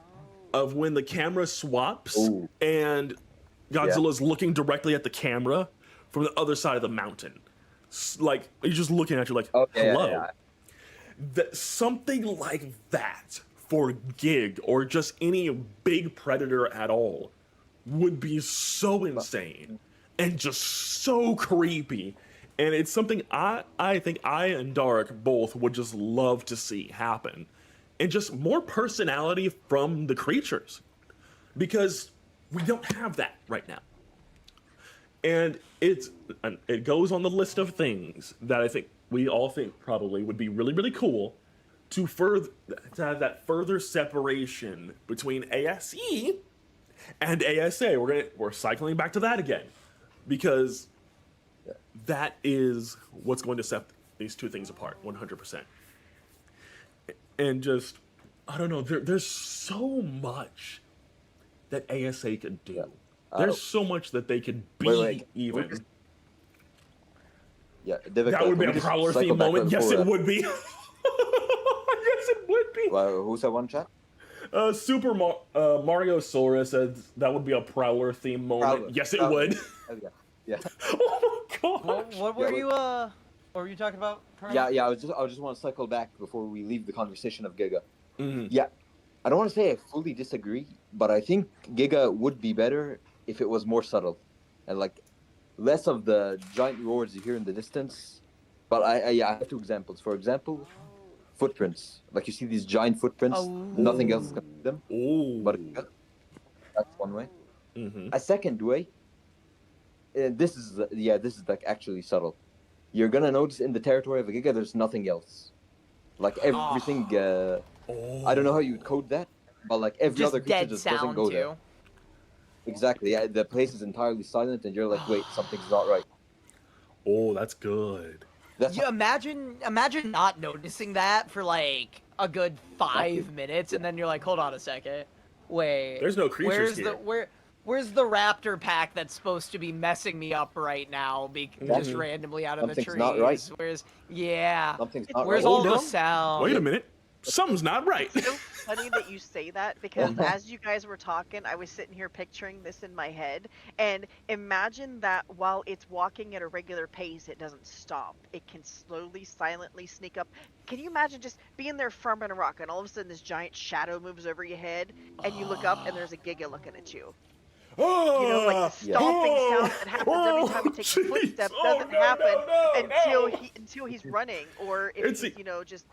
of when the camera swaps Ooh. and Godzilla's looking directly at the camera from the other side of the mountain. Like he's just looking at you like, hello. Yeah. That something like that for gig or just any big predator at all would be so insane and just so creepy. And it's something I think I and Dark both would just love to see happen. And just more personality from the creatures. Because we don't have that right now. And it goes on the list of things that I think we all think probably would be really, really cool to have that further separation between ASE and ASA. We're cycling back to that again, because that is what's going to set these two things apart 100%. And just, I don't know, there's so much that ASA could do. There's so much that they could be even. Yeah, Devika, that would be a Prowler theme moment. Yes, it would be. Yes, it would be. Well, who said one chat? Super Mario Sora said that would be a Prowler theme moment. Prowler. Yes, it would. Yeah. Oh my god. What were you what were you talking about? Yeah. I just want to cycle back before we leave the conversation of Giga. Mm-hmm. Yeah, I don't want to say I fully disagree, but I think Giga would be better if it was more subtle, and like less of the giant roars you hear in the distance. But I have two examples. For example, footprints. Like you see these giant footprints, nothing else is gonna see them. Ooh. But that's one way. Mm-hmm. A second way, this is like actually subtle. You're gonna notice in the territory of a Giga, there's nothing else. Like everything. I don't know how you would code that, but like every just other creature dead just sound doesn't go too. there. Exactly. Yeah, the place is entirely silent, and you're like, wait, something's not right. Oh, that's good. That's You imagine not noticing that for like a good 5 minutes, and then you're like, hold on a second, wait. There's no creatures here. Where's the raptor pack that's supposed to be messing me up right now? Just randomly out of the trees. Something's not right. Where's Something's not Where's right. all Hold the on. sound? Wait a minute. Something's not right. It's so funny that you say that, because as you guys were talking, I was sitting here picturing this in my head, and imagine that while it's walking at a regular pace, it doesn't stop. It can slowly, silently sneak up. Can you imagine just being there farming a rock, and all of a sudden this giant shadow moves over your head, and you look up, and there's a Giga looking at you. You know, like the stomping sound that happens every time he takes a footstep doesn't happen until he's running, or if he's, just...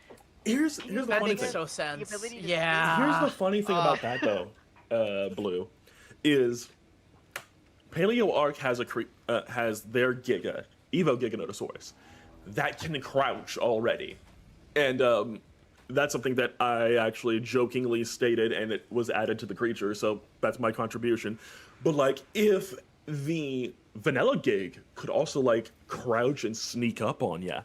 Here's the That funny makes thing. so sense. ability to Yeah. Here's the funny thing about that though, Blue, is Paleo Arc has has their Giga, Evo Giganotosaurus, that can crouch already. And that's something that I actually jokingly stated, and it was added to the creature, so that's my contribution. But like, if the vanilla gig could also like crouch and sneak up on you,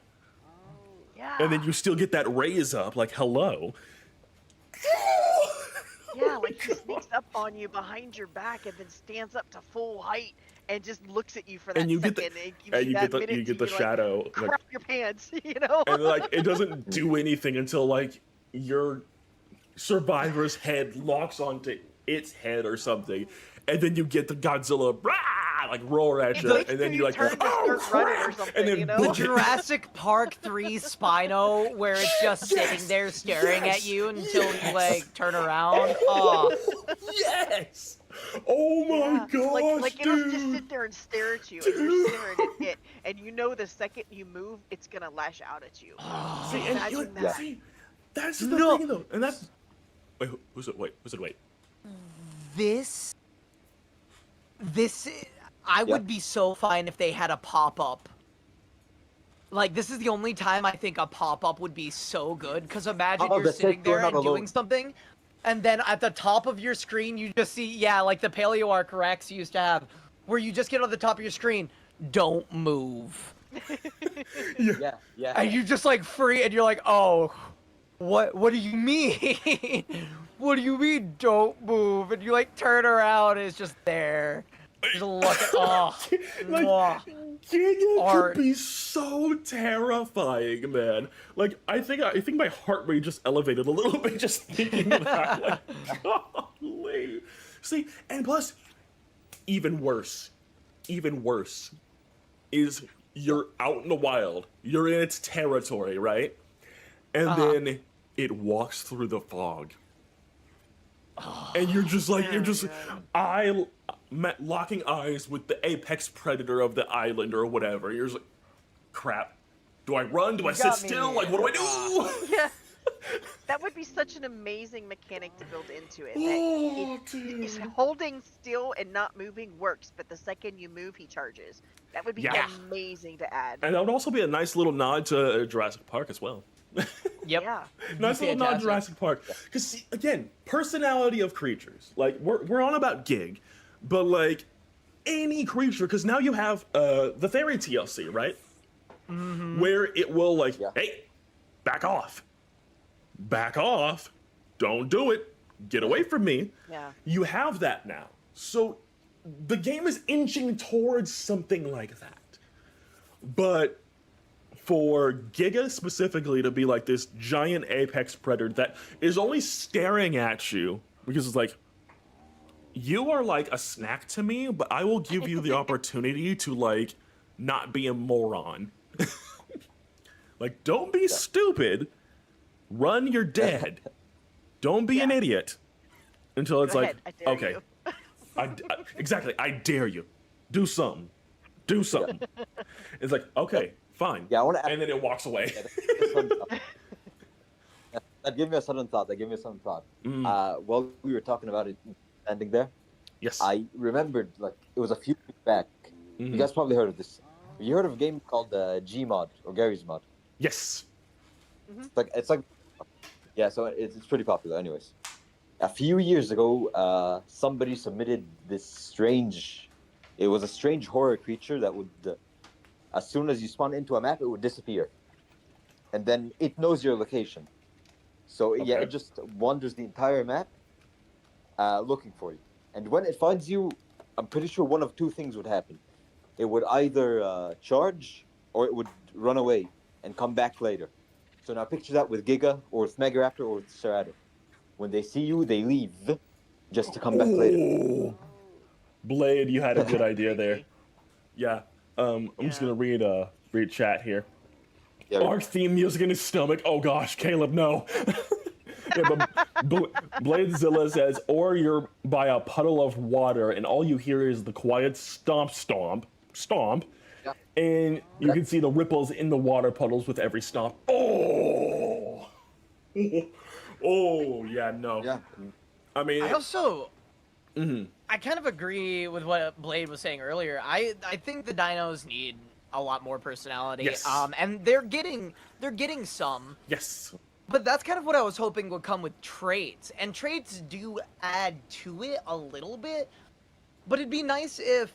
Yeah. and then you still get that raise up, like hello. Yeah, like he sneaks up on you behind your back and then stands up to full height and just looks at you for that And you get second. the- and gives and you you that get the minute you get to the be shadow, like, like, crap your pants, you know? and like it doesn't do anything until like your survivor's head locks onto its head or something, and then you get the Godzilla rah, like roar at It you, waits and till then you you're like, turn to oh, start running or crap," something, and then you know? The book it. Jurassic Park 3 Spino, where it's just sitting there staring Yes! at you until Yes! you like turn around. Oh, Yes! Oh my Yeah, gosh, like it'll just dude! sit there and stare at you, and you're staring at it, and you know the second you move, it's gonna lash out at you. See, and you Imagine like, that. see, that's the No. thing though, and that's wait, who's it? Wait. this, I would be so fine if they had a pop-up. Like, this is the only time I think a pop-up would be so good, because imagine Oh, you're that's it, sitting you're there not and doing alone. something, and then at the top of your screen, you just see, yeah, like the Paleoarch Rex used to have, where you just get on the top of your screen, don't move. Yeah, yeah. And you just like free, and you're like, oh, what do you mean? What do you mean don't move? And you like turn around, and it's just there. Just look at, oh, Like, mwah. Giga Art. could be so terrifying, man. Like, I think my heart rate just elevated a little bit just thinking about it. Like, golly. See, and plus, even worse is you're out in the wild, you're in its territory, right? And then it walks through the fog. And you're just like, locking eyes with the apex predator of the island or whatever. You're just like, crap. Do I run? Do I sit got me. still? Like, what do I do? Yeah. That would be such an amazing mechanic to build into it. Oh, That dude. holding still and not moving works, but the second you move, he charges. That would be Yeah. amazing to add. And that would also be a nice little nod to Jurassic Park as well. Yep. Yeah. Nice little nod to Fantastic. Jurassic Park. Because, again, personality of creatures. Like, we're on about Gig, but, like, any creature, because now you have the Theory TLC, right? Mm-hmm. Where it will, like, Yeah. hey, back off. Back off. Don't do it. Get away from me. Yeah. You have that now. So the game is inching towards something like that. But for Giga specifically to be like this giant apex predator that is only staring at you because it's like, you are like a snack to me, but I will give you the opportunity to like not be a moron. Like, don't be stupid. Run, you're dead. Don't be an Yeah. idiot. Until it's Go like, ahead, I dare okay, you. exactly, I dare you. Do something. Do something. It's like, okay, fine. Yeah, I want to And then it walks away. That gave me a sudden thought. Mm. While we were talking about it, standing there, Yes. I remembered like it was a few weeks back. Mhm. You guys probably heard of this. You heard of a game called Gmod or Gary's Mod? Yes. It's like yeah. So it's pretty popular. Anyways, a few years ago, somebody submitted this strange. It was a strange horror creature that would, as soon as you spawn into a map, it would disappear, and then it knows your location. So yeah, Okay. it just wanders the entire map, looking for you. And when it finds you, I'm pretty sure one of two things would happen. It would either charge or it would run away and come back later. So now picture that with Giga or with Megaraptor or with Cerado. When they see you, they leave just to come back later. Ooh. Blade, you had a good idea there. Yeah. I'm just Yeah. gonna read chat here. Yeah, Our theme music in his stomach. Oh gosh, Caleb, no. Yeah, but Bladezilla says, or you're by a puddle of water and all you hear is the quiet stomp, Yeah. and you can see the ripples in the water puddles with every stomp. Oh, oh yeah, no. yeah. I mean, I also, mhm. I kind of agree with what Blade was saying earlier. I think the dinos need a lot more personality. Yes. And they're getting some. Yes. But that's kind of what I was hoping would come with traits, and traits do add to it a little bit. But it'd be nice if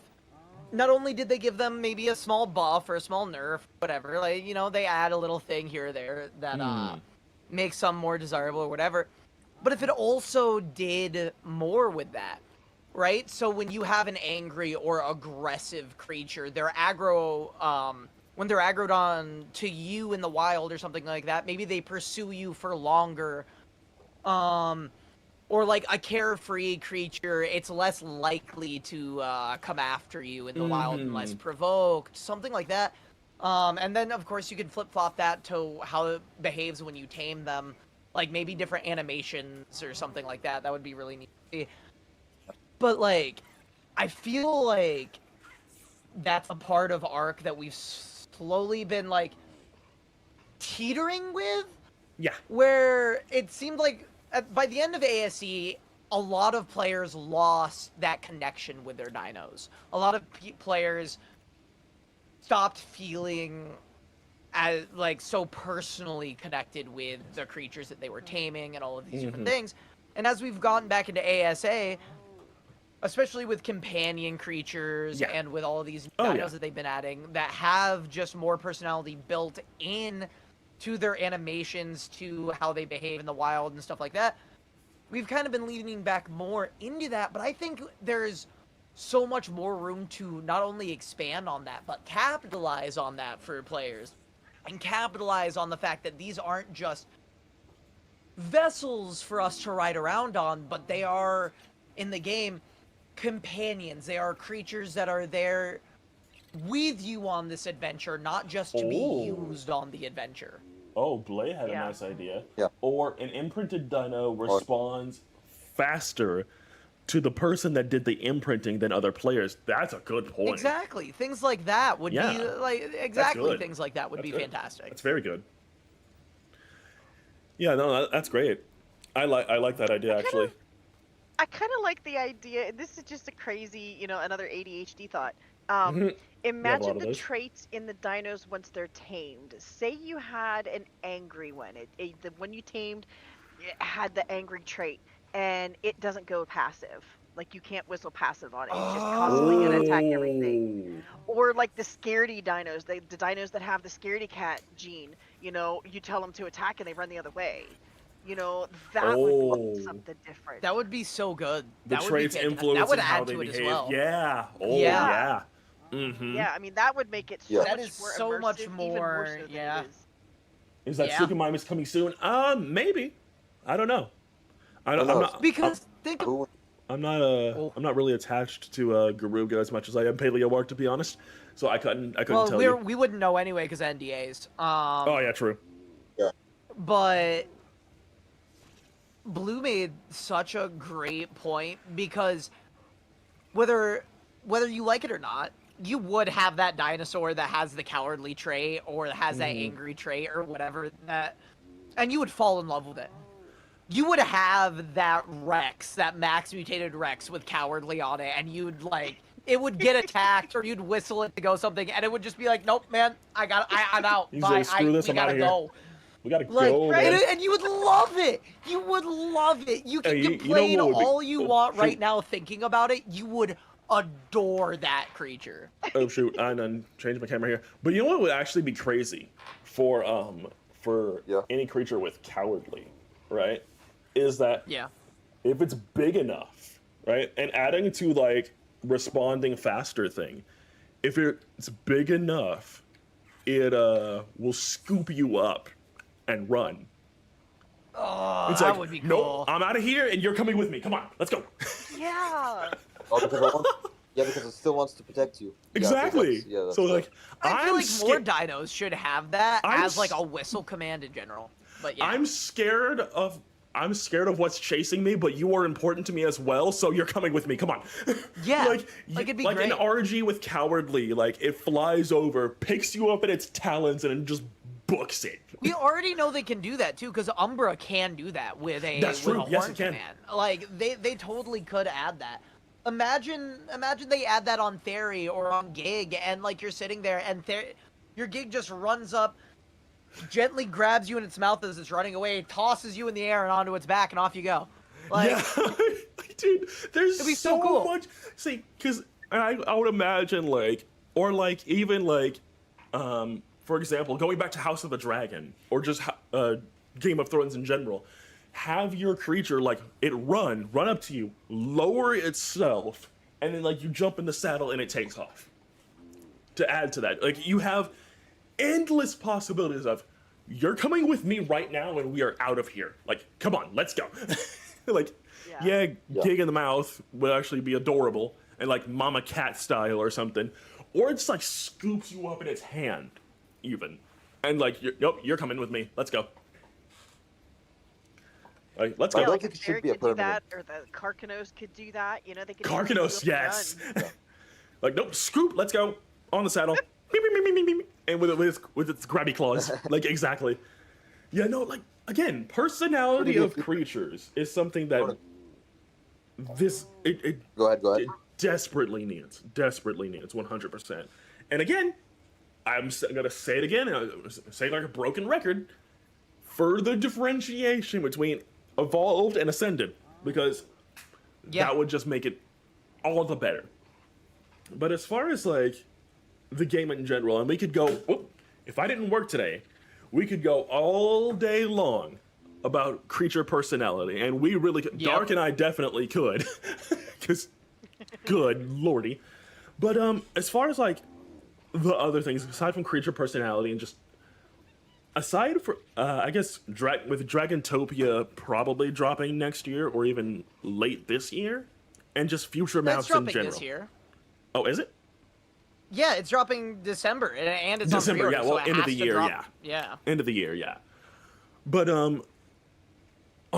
not only did they give them maybe a small buff or a small nerf, whatever, like, you know, they add a little thing here or there that makes some more desirable or whatever. But if it also did more with that, right? So when you have an angry or aggressive creature, they're aggro, when they're aggroed on to you in the wild or something like that, maybe they pursue you for longer. Or like a carefree creature, it's less likely to come after you in the wild unless provoked, something like that. And then of course you can flip flop that to how it behaves when you tame them, like maybe different animations or something like that. That would be really neat. But like, I feel like that's a part of Arc that we've slowly been like teetering with. Yeah. Where it seemed like by the end of ASE, a lot of players lost that connection with their dinos. A lot of players stopped feeling as like so personally connected with the creatures that they were taming and all of these different things. And as we've gotten back into ASA, especially with companion creatures and with all of these dinos that they've been adding that have just more personality built in to their animations, to how they behave in the wild and stuff like that, we've kind of been leaning back more into that. But I think there's so much more room to not only expand on that, but capitalize on that for players. And capitalize on the fact that these aren't just vessels for us to ride around on, but they are, in the game, companions. They are creatures that are there with you on this adventure, not just to be used on the adventure. Oh, Blay had a nice idea. Yeah. Or an imprinted dino responds faster to the person that did the imprinting than other players. That's a good point. Exactly. Things like that would be like exactly things like that would be fantastic. That's very good. Yeah, no, that's great. I like that idea actually. I kind of like the idea. This is just a crazy, you know, another ADHD thought. Imagine the traits in the dinos once they're tamed. Say you had an angry one. The one you tamed had the angry trait, and it doesn't go passive. Like, you can't whistle passive on it. It's just constantly going to attack everything. Or like the scaredy dinos, the dinos that have the scaredy cat gene. You know, you tell them to attack and they run the other way. You know, that would be something different. That would be so good. The that traits would be influence that would how add they to it behave. as well. Yeah. Oh, Yeah. Yeah, I mean, that would make it so That much is more so immersive, much even more, so than yeah. it is. Is that Sukumimus coming soon? Maybe. I don't know. I'm not Because think of, I'm not really attached to Garuga as much as I am Paleoarc, to be honest. So I couldn't tell you. we wouldn't know anyway because NDAs. Oh yeah, true. But Blue made such a great point because whether you like it or not, you would have that dinosaur that has the cowardly trait or has that angry trait or whatever that, and you would fall in love with it. You would have that Rex, that max mutated Rex with cowardly on it, and you'd like, it would get attacked or you'd whistle it to go something, and it would just be like, nope, man, I'm out. He's Bye. like, screw this, We I'm gotta outta here. go. We gotta Like, go, right? man. And you would love it. You would love it. You can Hey, you know complain what would be- all you oh, want right shoot. now thinking about it. You would adore that creature. Oh shoot, I done changed my camera here. But you know what would actually be crazy for any creature with cowardly, right? Is that if it's big enough, right? And adding to like responding faster thing, if it's big enough, it will scoop you up and run. Oh, It's that like, would be cool. nope, I'm out of here and you're coming with me. Come on, let's go. Yeah. Because it still wants to protect you. Exactly. That's so like, I feel I'm like more dinos should have that I'm as like a whistle command in general. But yeah. I'm scared of what's chasing me, but you are important to me as well, so you're coming with me. Come on. Yeah, like it'd be like great. an RG with cowardly, like it flies over, picks you up in its talons, and just books it. We already know they can do that too, because Umbra can do that with a That's true. With a Yes, horn it can. command. Like they totally could add that. Imagine they add that on Theory or on Gig, and like you're sitting there, and your Gig just runs up, gently grabs you in its mouth as it's running away, tosses you in the air and onto its back, and off you go. Like, yeah, dude, there's It'd be so so cool. much. See, because I would imagine like, or like even like, for example, going back to House of the Dragon or just Game of Thrones in general, have your creature like it run up to you, lower itself, and then like you jump in the saddle and it takes off. To add to that, like you have endless possibilities of you're coming with me right now and we are out of here. Like, come on, let's go. Like, yeah, gig in the mouth would actually be adorable and like mama cat style or something. Or it's like scoops you up in its hand, even. And like, nope, you're coming with me. Let's go. Like, let's Yeah, go. like think a it should bear be a could do permanent. that, or the Karkanos could do that. You know, they could Karkanos, do a yes. run. Like, nope, scoop, let's go. On the saddle. Beep, beep, beep, beep, beep, beep. And with its grabby claws. Like, exactly. Yeah, no, like, again, personality of creatures is something that it Go ahead. it desperately needs 100%. And again, I'm gonna say it again, and I'm saying like a broken record, further differentiation between evolved and ascended, because that would just make it all the better. But as far as like the game in general, and we could go, if I didn't work today, we could go all day long about creature personality, and we really could. Dark and I definitely could, because good lordy. But as far as like the other things aside from creature personality and just aside from I guess with Dragantopia probably dropping next year or even late this year, and just future That's maps in dropping general. this year. Oh, is it? Yeah, it's dropping December, and it's December, on yeah. pre-order, Well, so it end of has the to year, drop. yeah. Yeah. End of the year, yeah. But a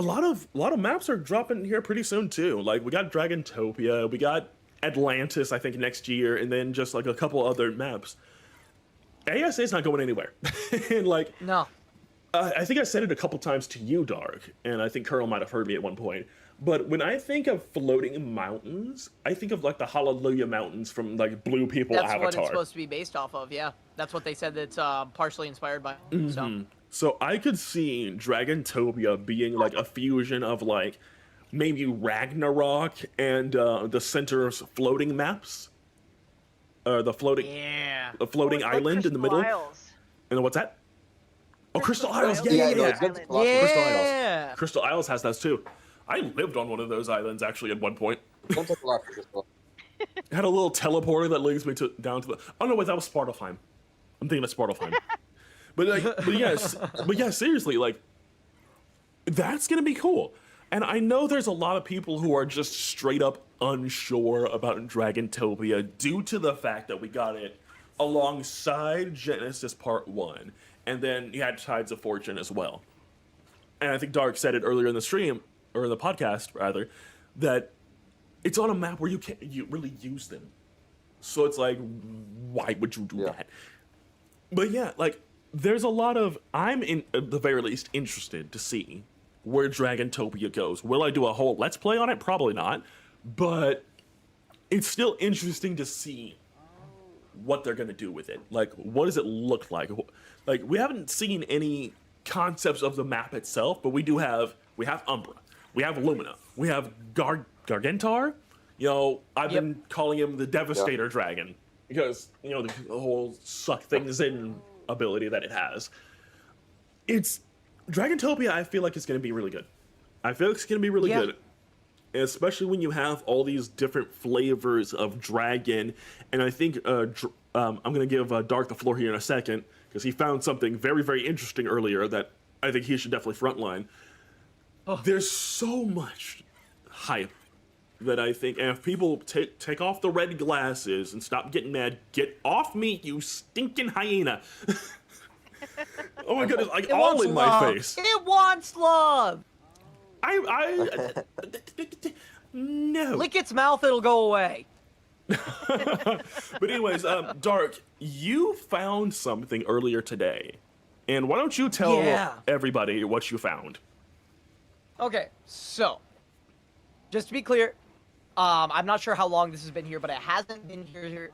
lot of maps are dropping here pretty soon too. Like we got Dragantopia, we got Atlantis, I think next year, and then just like a couple other maps. ASA is not going anywhere. And like No. I think I said it a couple times to you, Dark, and I think Curl might have heard me at one point. But when I think of floating mountains, I think of like the Hallelujah Mountains from like Blue People That's Avatar. what it's supposed to be based off of, yeah. That's what they said it's partially inspired by. So I could see Dragantopia being like a fusion of like maybe Ragnarok and the Center's floating maps. The floating Like island in the middle. Crystal Isles. And what's that? Oh, Crystal Crystal Isles. Isles. Yeah. no, it's good to philosophy. Crystal Isles. Yeah. Crystal Isles has those too. I lived on one of those islands actually at one point. Don't take a lot for Crystal. It had a little teleporter that leads me down to the. Oh no, wait, that was Spartalfheim. I'm thinking of Spartalfheim. but yeah, seriously, like that's gonna be cool. And I know there's a lot of people who are just straight up unsure about Dragantopia due to the fact that we got it alongside Genesis Part 1, and then you had Tides of Fortune as well. And I think Dark said it earlier in the stream, or the podcast rather, that it's on a map where you can't really use them. So it's like, why would you do that? But yeah, like, there's a lot of, I'm in at the very least interested to see where Dragantopia goes. Will I do a whole Let's Play on it? Probably not. But it's still interesting to see what they're gonna do with it. Like, what does it look like? Like, we haven't seen any concepts of the map itself, but we have Umbra, we have Lumina, we have Gargantar. You know, I've been calling him the Devastator Dragon because, you know, the whole suck things in ability that it has. It's Dragantopia, I feel like it's going to be really good. I feel like it's going to be really good. Especially when you have all these different flavors of dragon. And I think I'm going to give Dark the floor here in a second, because he found something very, very interesting earlier that I think he should definitely frontline. There's so much hype that I think, and if people take off the red glasses and stop getting mad, get off me, you stinking hyena. Oh my goodness, like all in my face. It wants love. No. Lick its mouth, it'll go away. But anyways, Dark, you found something earlier today. And why don't you tell everybody what you found? Okay, so, just to be clear, I'm not sure how long this has been here, but it hasn't been here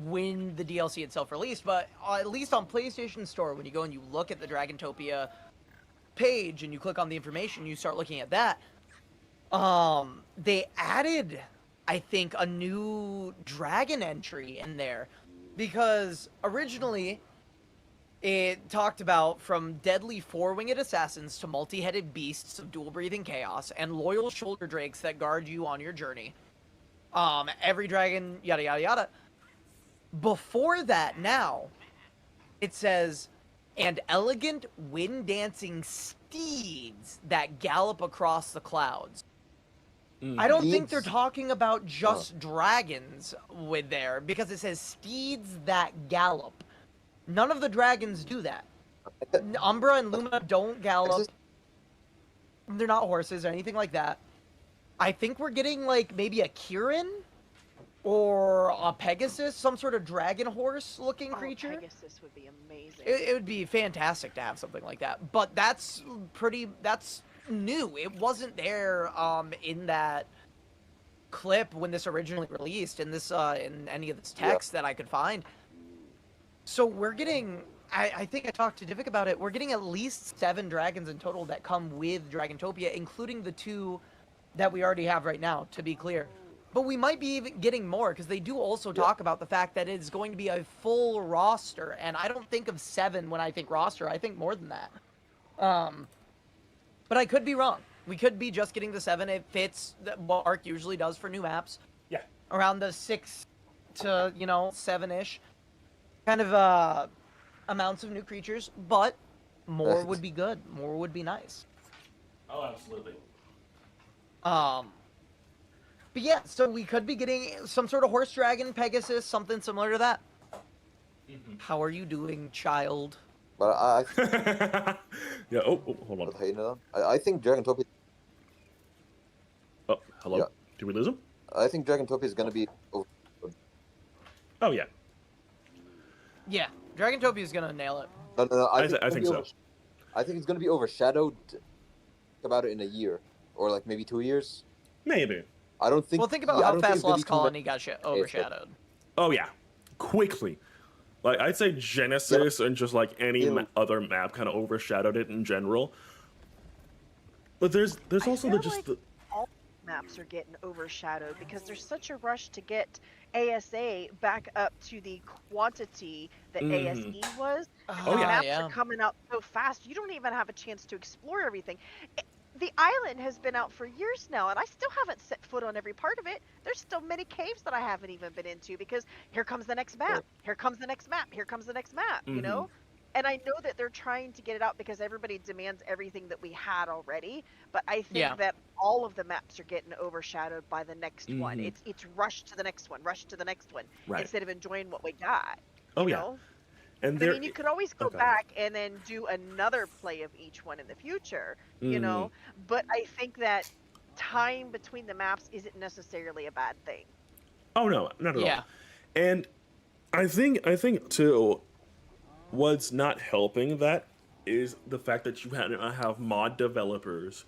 when the DLC itself released, but at least on PlayStation Store, when you go and you look at the Dragontopia page and you click on the information, you start looking at that. They added, I think, a new dragon entry in there, because originally it talked about from deadly four-winged assassins to multi-headed beasts of dual-breathing chaos and loyal shoulder drakes that guard you on your journey. Every dragon, yada yada yada. Before that, now it says, and elegant wind-dancing steeds that gallop across the clouds. I don't think they're Steeds? talking about just dragons with there, because it says steeds that gallop. None of the dragons do that. Umbra and Luma don't gallop. They're not horses or anything like that. I think we're getting, like, maybe a Kirin or a Pegasus, some sort of dragon horse-looking creature. Pegasus would be amazing. It would be fantastic to have something like that. But that's new. It wasn't there in that clip when this originally released, in this in any of this text that I could find. So we're getting, I think I talked to Divik about it, we're getting at least 7 dragons in total that come with Dragontopia, including the 2 that we already have right now, to be clear. But we might be even getting more, because they do also talk about the fact that it is going to be a full roster, and I don't think of 7 when I think roster, I think more than that. But I could be wrong. We could be just getting the 7. It fits what Arc usually does for new maps. Yeah. Around the 6 to, 7-ish. Kind of amounts of new creatures, but more would be good. More would be nice. Oh, absolutely. But yeah, so we could be getting some sort of horse dragon, Pegasus, something similar to that. How are you doing, child? But Yeah. Oh, hold on. I think Dragantopia. Oh, hello. Yeah. Did we lose him? I think Dragantopia is gonna be. Oh yeah. Yeah, Dragontopia is gonna nail it. No. I think so. I think it's gonna be overshadowed. Think about it in a year, or like maybe 2 years. Maybe. I don't think. Well, think about I how don't think fast it's gonna Lost be too Colony got overshadowed. Oh yeah. Quickly. Like, I'd say Genesis and just like any other map kind of overshadowed it in general. But there's also all maps are getting overshadowed because there's such a rush to get ASA back up to the quantity that ASE was. Oh, Maps are coming out so fast, you don't even have a chance to explore everything. The island has been out for years now, and I still haven't set foot on every part of it. There's still many caves that I haven't even been into because here comes the next map, here comes the next map, here comes the next map, you know? And I know that they're trying to get it out because everybody demands everything that we had already, but I think that all of the maps are getting overshadowed by the next one. It's rush to the next one, rush to the next one, instead of enjoying what we got. You know? And I mean, you could always go back and then do another play of each one in the future, you know? But I think that time between the maps isn't necessarily a bad thing. Oh no, not at all. And I think too, what's not helping that is the fact that you have mod developers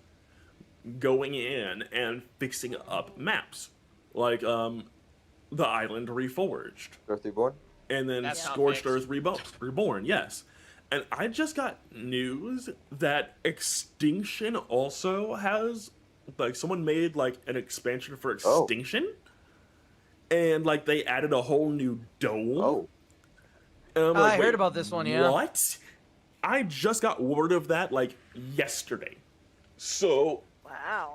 going in and fixing up maps, like the Island Reforged. Earth Reborn? And then Scorched Earth Reborn, yes. And I just got news that Extinction also has, like, someone made, like, an expansion for Extinction. And, like, they added a whole new dome. I heard about this one, What? I just got word of that, like, yesterday. So,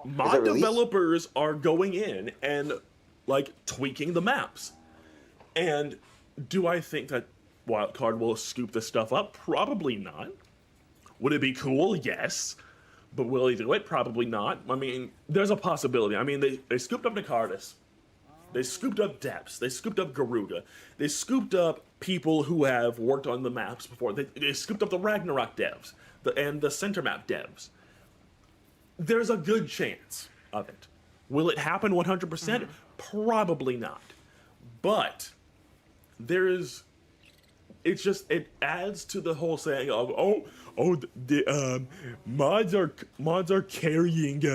mod developers are going in and, like, tweaking the maps. And do I think that Wildcard will scoop this stuff up? Probably not. Would it be cool? Yes. But will he do it? Probably not. I mean, there's a possibility. I mean, they scooped up Nicardus. They scooped up Depths. They scooped up Garuda. They scooped up people who have worked on the maps before. They scooped up the Ragnarok devs and the center map devs. There's a good chance of it. Will it happen 100%? Probably not. But it adds to the whole saying of the mods are carrying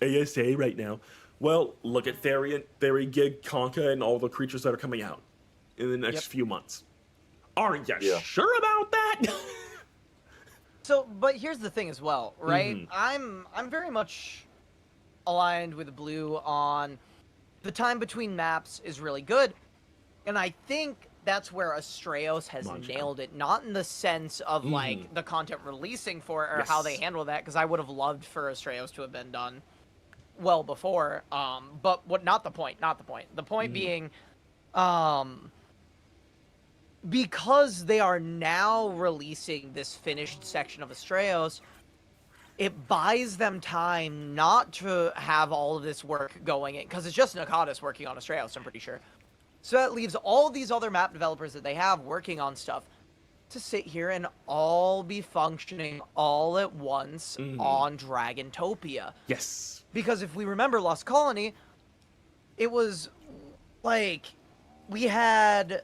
ASA right now. Well, look at Theory, Gig, Conka, and all the creatures that are coming out in the next few months. Are you sure about that? So, but here's the thing as well, right? I'm very much aligned with Blue on the time between maps is really good, and I think that's where Astraeos has nailed it. Not in the sense of like the content releasing for it or how they handle that, because I would have loved for Astraeos to have been done well before. But what? Not the point. Not the point. The point being, because they are now releasing this finished section of Astraeos, it buys them time not to have all of this work going in, because it's just Nakatis working on Astraeos, I'm pretty sure. So that leaves all these other map developers that they have working on stuff to sit here and all be functioning all at once on Dragontopia. Yes. Because if we remember Lost Colony, it was like we had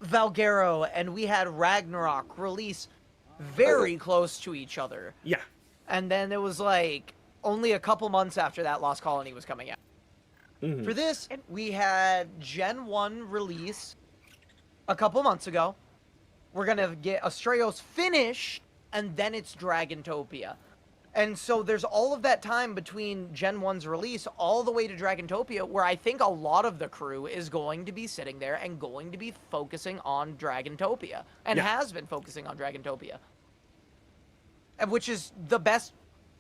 Valgero and we had Ragnarok release very close to each other. Yeah. And then it was like only a couple months after that Lost Colony was coming out. For this, we had Gen 1 release a couple months ago. We're going to get Astraeos finished, and then it's Dragontopia. And so there's all of that time between Gen 1's release all the way to Dragontopia, where I think a lot of the crew is going to be sitting there and going to be focusing on Dragontopia, and has been focusing on Dragontopia. Which is the best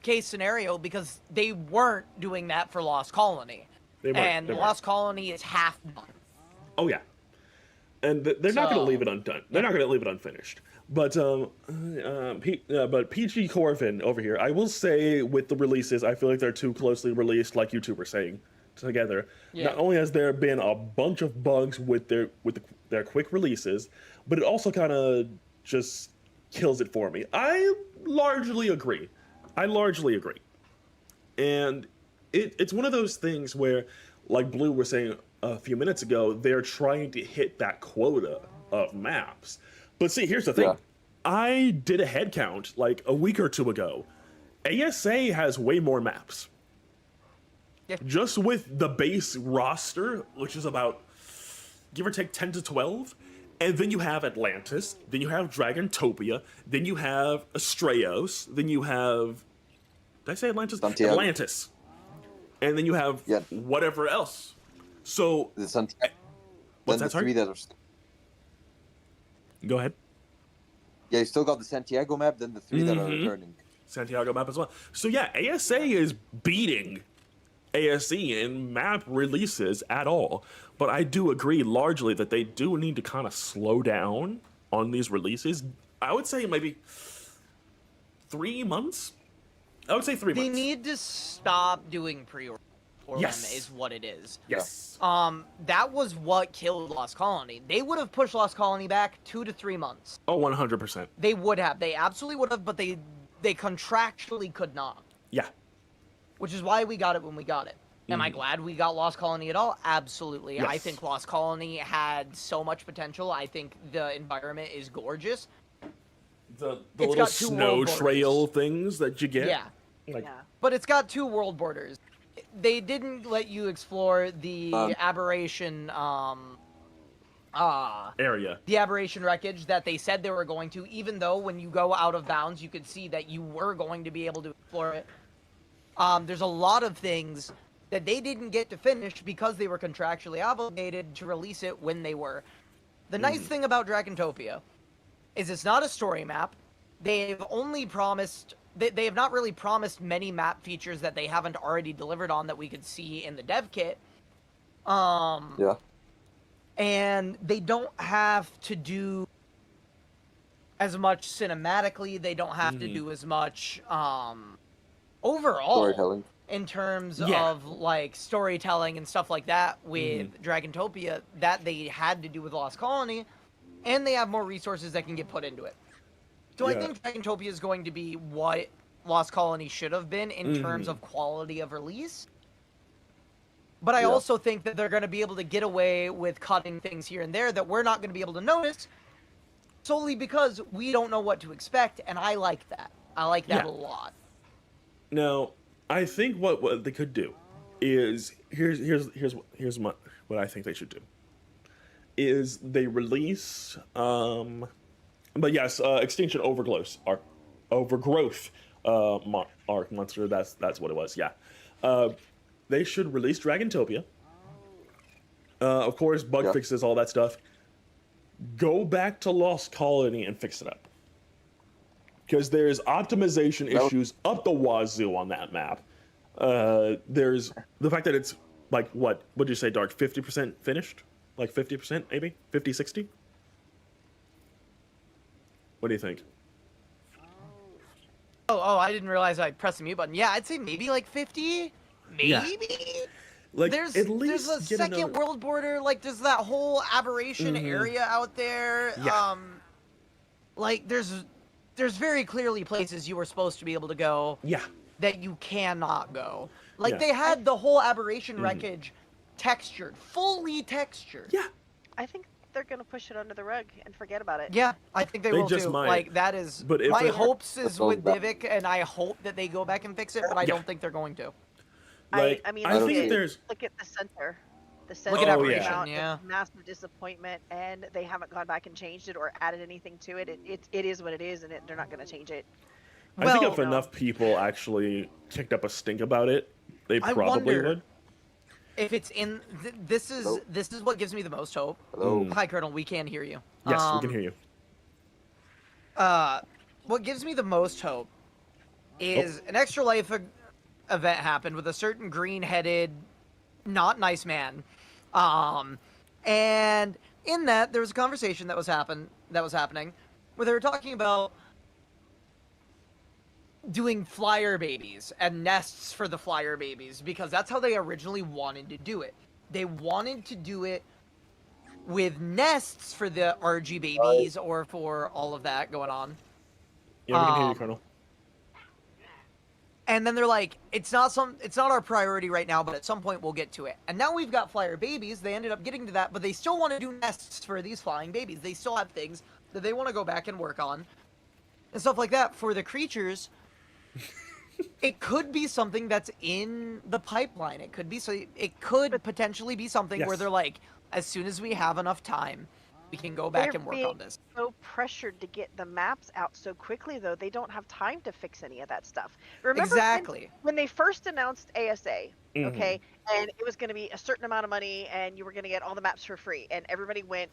case scenario, because they weren't doing that for Lost Colony. And Lost Colony is half done. Oh, yeah. And they're not going to leave it undone. They're not going to leave it unfinished. But PG Corvin over here, I will say with the releases, I feel like they're too closely released, like you two were saying, together. Not only has there been a bunch of bugs with their quick releases, but it also kind of just kills it for me. I largely agree. And it's one of those things where, like Blue was saying a few minutes ago, they're trying to hit that quota of maps. But see, here's the thing. I did a head count like a week or two ago. ASA has way more maps. Just with the base roster, which is about, give or take, 10 to 12. And then you have Atlantis, then you have Dragontopia, then you have Astraeos, then you have... Did I say Atlantis? Santiago. Atlantis. And then you have whatever else. So... The Santiago. What's that, sorry? Go ahead. Yeah, you still got the Santiago map, then the three that are returning. Santiago map as well. So yeah, ASA is beating ASE in map releases at all. But I do agree largely that they do need to kind of slow down on these releases. I would say maybe 3 months. I would say 3 months. They need to stop doing pre-order for them is what it is. Yes. That was what killed Lost Colony. They would have pushed Lost Colony back 2 to 3 months. Oh, 100%. They would have. They absolutely would have, but they contractually could not. Yeah. Which is why we got it when we got it. Am I glad we got Lost Colony at all? Absolutely. Yes. I think Lost Colony had so much potential. I think the environment is gorgeous. The little snow trail things that you get. Yeah. But it's got 2 world borders. They didn't let you explore the aberration area. The aberration wreckage that they said they were going to, even though when you go out of bounds, you could see that you were going to be able to explore it. There's a lot of things that they didn't get to finish because they were contractually obligated to release it when they were. The nice thing about Dragontopia is it's not a story map. They've only promised... They have not really promised many map features that they haven't already delivered on that we could see in the dev kit. And they don't have to do as much cinematically. They don't have to do as much overall Storytelling. in terms of like storytelling and stuff like that with Dragontopia that they had to do with Lost Colony, and they have more resources that can get put into it. So I think Dragontopia is going to be what Lost Colony should have been in terms of quality of release. But I also think that they're going to be able to get away with cutting things here and there that we're not going to be able to notice solely because we don't know what to expect, and I like that. I like that a lot. Now, I think what they could do is what I think they should do. Is they release but yes, Extinction Overgrowth Arc Monster. That's what it was. Yeah, they should release Dragontopia. Of course, bug fixes, all that stuff. Go back to Lost Colony and fix it up, because there's optimization issues up the wazoo on that map. There's the fact that it's like what did you say, Dark? 50% finished, like 50% maybe 50, 60. What do you think? Oh, I didn't realize I pressed the mute button. Yeah, I'd say maybe like 50, maybe. Yeah. Like there's at least a second world border. Like there's that whole aberration area out there. Yeah. Like there's very clearly places you were supposed to be able to go. Yeah. That you cannot go. Like Yeah. they had the whole aberration wreckage textured, fully textured. Yeah. I think they're gonna push it under the rug and forget about it. Yeah, I think they will just too. might. Like that is But if my it- hopes is with That's all Divic, and I hope that they go back and fix it, but I Yeah. don't think they're going to. Like, I mean, I look think at, there's look at the center. The Look center at came Aberration, out, yeah. it's massive disappointment, and they haven't gone back and changed it or added anything to it. It is what it is, and they're not going to change it. I think Well- if enough people actually kicked up a stink about it, they I probably wonder- would. If it's in, this is what gives me the most hope. Hello. Mm. Hi, Colonel. We can hear you. Yes, we can hear you. What gives me the most hope is an extra life event happened with a certain green-headed, not nice man, and in that there was a conversation that was happening where they were talking about doing flyer babies and nests for the flyer babies, because that's how they originally wanted to do it. They wanted to do it with nests for the RG babies or for all of that going on. Yeah, we can hear you, Um, Colonel. And then they're like, it's not our priority right now, but at some point we'll get to it. And now we've got flyer babies. They ended up getting to that, but they still want to do nests for these flying babies. They still have things that they want to go back and work on and stuff like that for the creatures. It could be something that's in the pipeline. It could be potentially be something where Yes. they're like, as soon as we have enough time, we can go back They're and work being on this. so pressured to get the maps out so quickly, though, they don't have time to fix any of that stuff. Remember Exactly. when they first announced ASA, Mhm. okay, and it was going to be a certain amount of money, and you were going to get all the maps for free, and everybody went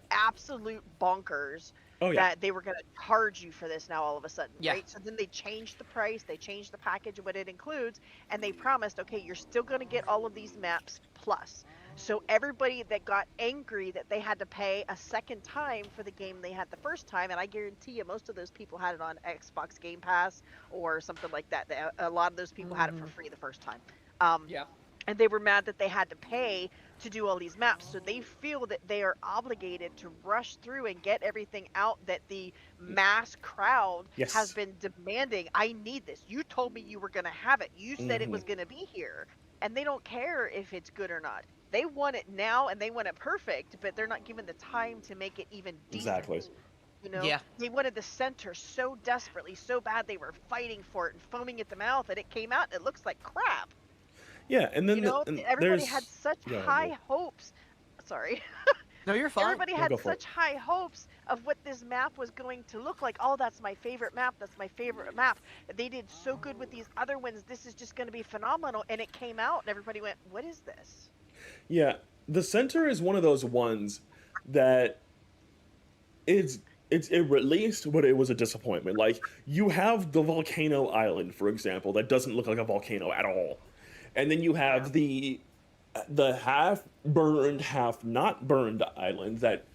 absolute bonkers Oh yeah. that they were going to charge you for this now all of a sudden, Yeah. right? So then they changed the price, they changed the package and what it includes, and they promised, okay, you're still going to get all of these maps plus. So everybody that got angry that they had to pay a second time for the game they had the first time, and I guarantee you most of those people had it on Xbox Game Pass or something like that. A lot of those people had it for free the first time. Yeah. And they were mad that they had to pay to do all these maps, so they feel that they are obligated to rush through and get everything out that the mass crowd Yes. has been demanding. I need this. You told me you were going to have it. You said it Mm-hmm. was going to be here. And they don't care if it's good or not. They want it now and they want it perfect, but they're not given the time to make it even decent. Exactly. You know, Yeah. they wanted the center so desperately, so bad they were fighting for it and foaming at the mouth, and it came out and it looks like crap. Yeah, and then You know, everybody there's had such Yeah, high yeah. hopes. Sorry. No, you're fine. Everybody No, had go for it. such high hopes of what this map was going to look like. Oh, that's my favorite map. That's my favorite map. They did so good with these other ones. This is just going to be phenomenal. And it came out, and everybody went, "What is this?" Yeah, the center is one of those ones that it released, but it was a disappointment. Like, you have the volcano island, for example, that doesn't look like a volcano at all, and then you have the half burned, half not burned island that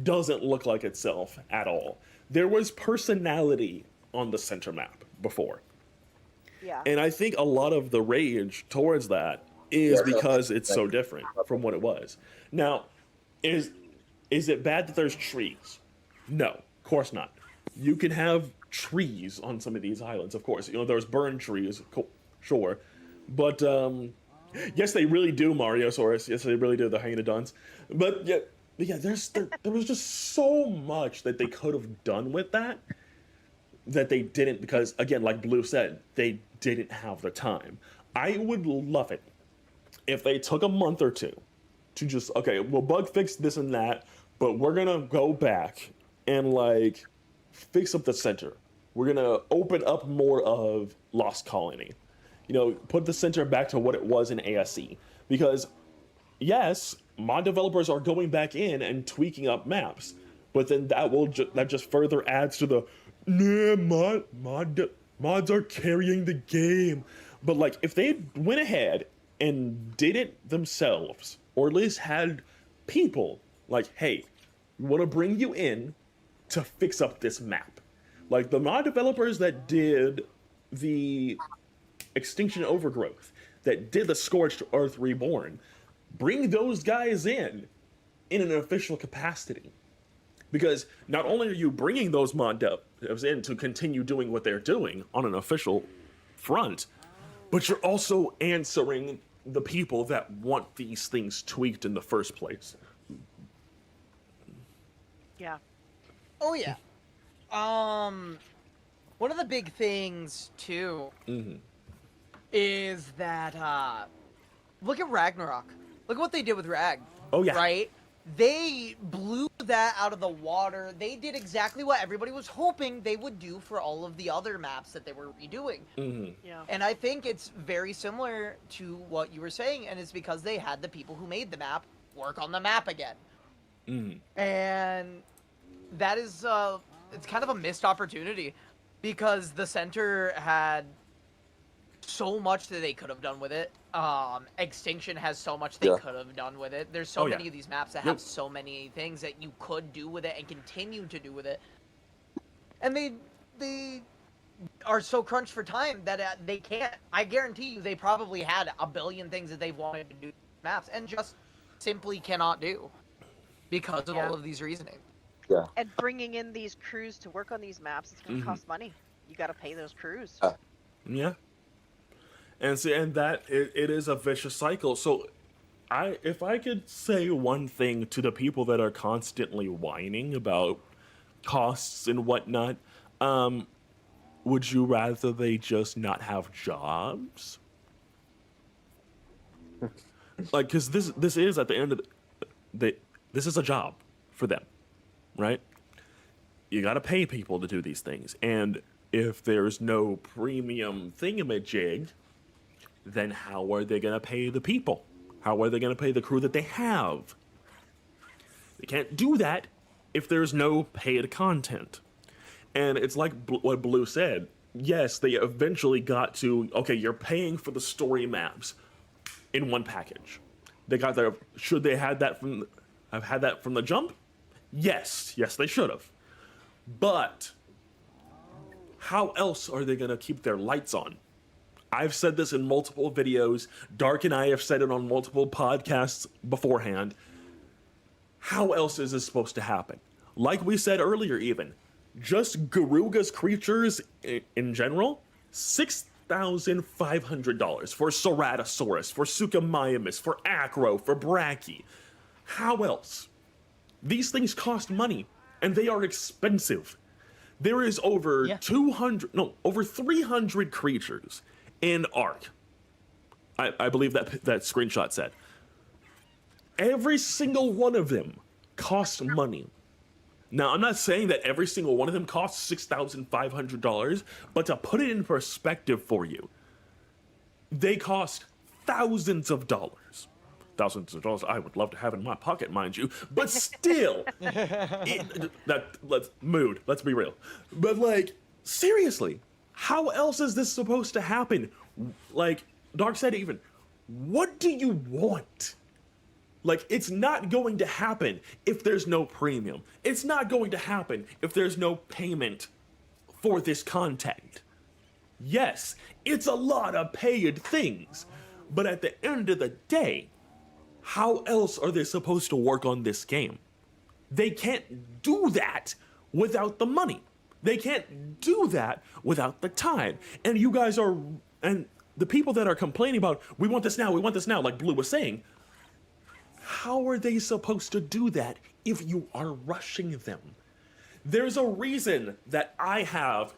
doesn't look like itself at all. There was personality on the center map before. Yeah. And I think a lot of the rage towards that is because it's so different from what it was. Now, is it bad that there's trees? No, of course not. You can have trees on some of these islands, of course. You know, there's burned trees, sure. But, yes, they really do, Mariosaurus. Yes, they really do, the Hyenodons. But, yeah, there was just so much that they could have done with that they didn't, because, again, like Blue said, they didn't have the time. I would love it if they took a month or two to just, okay, we'll bug fix this and that, but we're gonna go back and like fix up the center. We're gonna open up more of Lost Colony. You know, put the center back to what it was in ASE. Because yes, mod developers are going back in and tweaking up maps, but then that just further adds to the mods are carrying the game. But like, if they went ahead and did it themselves, or at least had people like, hey, we want to bring you in to fix up this map. Like the mod developers that did the Extinction Overgrowth, that did the Scorched Earth Reborn, bring those guys in an official capacity. Because not only are you bringing those mod devs in to continue doing what they're doing on an official front, but you're also answering the people that want these things tweaked in the first place. Yeah. Oh yeah. One of the big things too is that look at Ragnarok. Look at what they did with Rag. Oh yeah. Right? They blew that out of the water. They did exactly what everybody was hoping they would do for all of the other maps that they were redoing. Yeah. And I think it's very similar to what you were saying, and it's because they had the people who made the map work on the map again. And that is, it's kind of a missed opportunity, because the center had so much that they could have done with it. Extinction has so much they could have done with it. There's so many of these maps that have so many things that you could do with it and continue to do with it. And they are so crunched for time that they can't. I guarantee you they probably had a billion things that they've wanted to do with maps and just simply cannot do because of all of these reasoning. Yeah. And bringing in these crews to work on these maps, it's going to cost money. You got to pay those crews. Yeah. And see, and that it is a vicious cycle. So, if I could say one thing to the people that are constantly whining about costs and whatnot, would you rather they just not have jobs? Like, because this is at the end of this is a job for them, right? You got to pay people to do these things, and if there's no premium thingamajig, then how are they going to pay the people? How are they going to pay the crew that they have? They can't do that if there's no paid content. And it's like what Blue said. Yes, they eventually got to, okay, you're paying for the story maps in one package. They got there. Should they have had that from the jump? Yes, they should have. But how else are they going to keep their lights on? I've said this in multiple videos. Dark and I have said it on multiple podcasts beforehand. How else is this supposed to happen? Like we said earlier even, just Garuga's creatures in general, $6,500 for Ceratosaurus, for Suchomimus, for Acro, for Brachy. How else? These things cost money, and they are expensive. There is over 300 creatures in Ark. I believe that screenshot said. Every single one of them costs money. Now, I'm not saying that every single one of them costs $6,500, but to put it in perspective for you, they cost thousands of dollars. Thousands of dollars I would love to have in my pocket, mind you, but still, let's be real. But like, seriously, how else is this supposed to happen? Like, Dark said even, what do you want? Like, it's not going to happen if there's no premium. It's not going to happen if there's no payment for this content. Yes, it's a lot of paid things, but at the end of the day, how else are they supposed to work on this game? They can't do that without the money. They can't do that without the time. And you guys are, and the people that are complaining about, we want this now, like Blue was saying, how are they supposed to do that if you are rushing them? There's a reason that I have,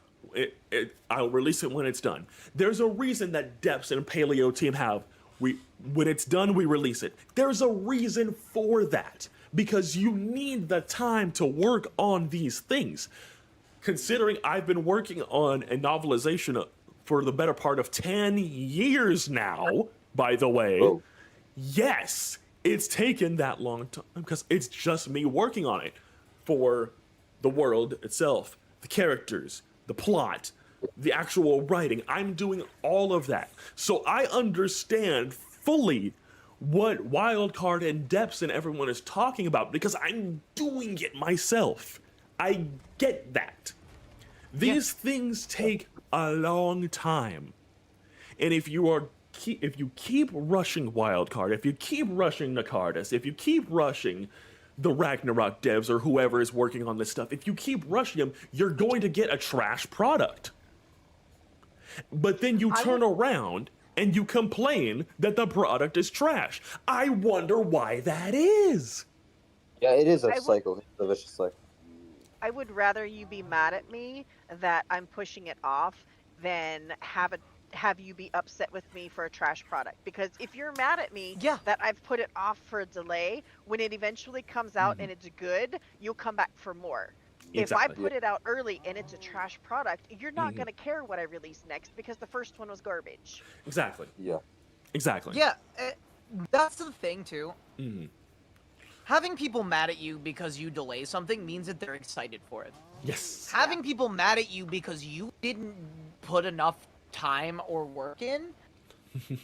I'll release it when it's done. There's a reason that Depths and Paleo Team have When it's done, we release it. There's a reason for that, because you need the time to work on these things. Considering I've been working on a novelization for the better part of 10 years now, by the way, Oh. yes, it's taken that long time because it's just me working on it for the world itself, the characters, the plot, the actual writing. I'm doing all of that. So I understand fully what Wildcard and Depths and everyone is talking about because I'm doing it myself. I get that. These things take a long time. And if you keep rushing Wildcard, if you keep rushing Nacardus, if you keep rushing the Ragnarok devs or whoever is working on this stuff, if you keep rushing them, you're going to get a trash product. But then you turn around and you complain that the product is trash. I wonder why that is. Yeah, it is a cycle. It's a vicious cycle. I would rather you be mad at me that I'm pushing it off than have you be upset with me for a trash product. Because if you're mad at me that I've put it off for a delay, when it eventually comes out and it's good, you'll come back for more. Exactly. If I put it out early and it's a trash product, you're not going to care what I release next because the first one was garbage. Exactly. Yeah. Exactly. Yeah, that's the thing too. Mm-hmm. Having people mad at you because you delay something means that they're excited for it. Yes. Having people mad at you because you didn't put enough time or work in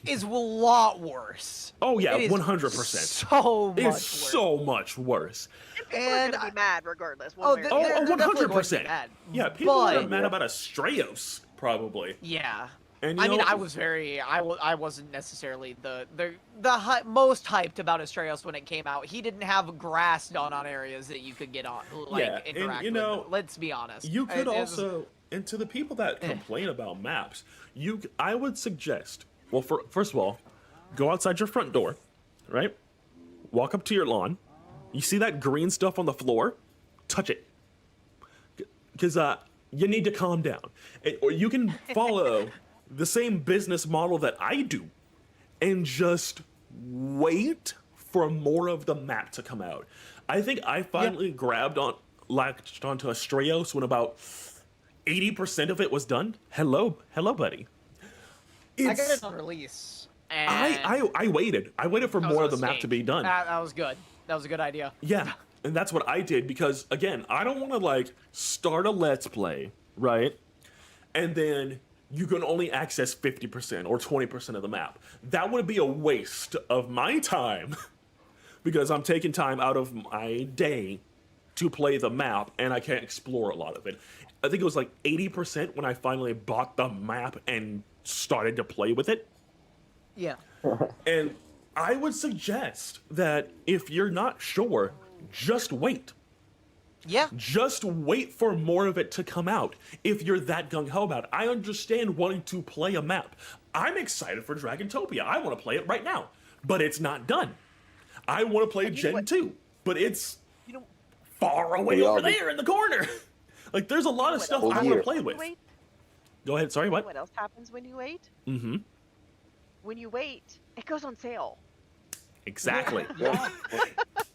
is a lot worse. Oh yeah, It is 100%. So much It's worse. so much worse. People are going to be mad regardless. Oh, One way or they're the other. 100%. mad. Yeah, people are But- mad about Astraeos, probably. Yeah. And I you mean, know- I wasn't necessarily the most hyped about Astraeos when it came out. He didn't have grass done on areas that you could get on, like, Yeah, and, interact you know, with. Let's be honest. You could It was- also, and to the people that complain about maps, I would suggest, well, first of all, go outside your front door, right? Walk up to your lawn. You see that green stuff on the floor? Touch it. Because you need to calm down. Or you can follow the same business model that I do and just wait for more of the map to come out. I think I finally latched onto Astraeos when about 80% of it was done. Hello, buddy. I got it on release. And I waited. I waited for that was more a of the map to mistake. be done. That was good. That was a good idea. Yeah, and that's what I did because, again, I don't want to, like, start a Let's Play, right? And then you can only access 50% or 20% of the map. That would be a waste of my time because I'm taking time out of my day to play the map and I can't explore a lot of it. I think it was like 80% when I finally bought the map and started to play with it. Yeah. And I would suggest that if you're not sure, just wait. Yeah. Just wait for more of it to come out if you're that gung-ho about it. I understand wanting to play a map. I'm excited for Dragontopia. I want to play it right now, but it's not done. I want to play Gen 2, but it's far away over there in the corner. Like, there's a lot of stuff I want to play with. Wait. Go ahead, sorry, what? What else happens when you wait? Mm-hmm. When you wait, it goes on sale. Exactly. Yeah.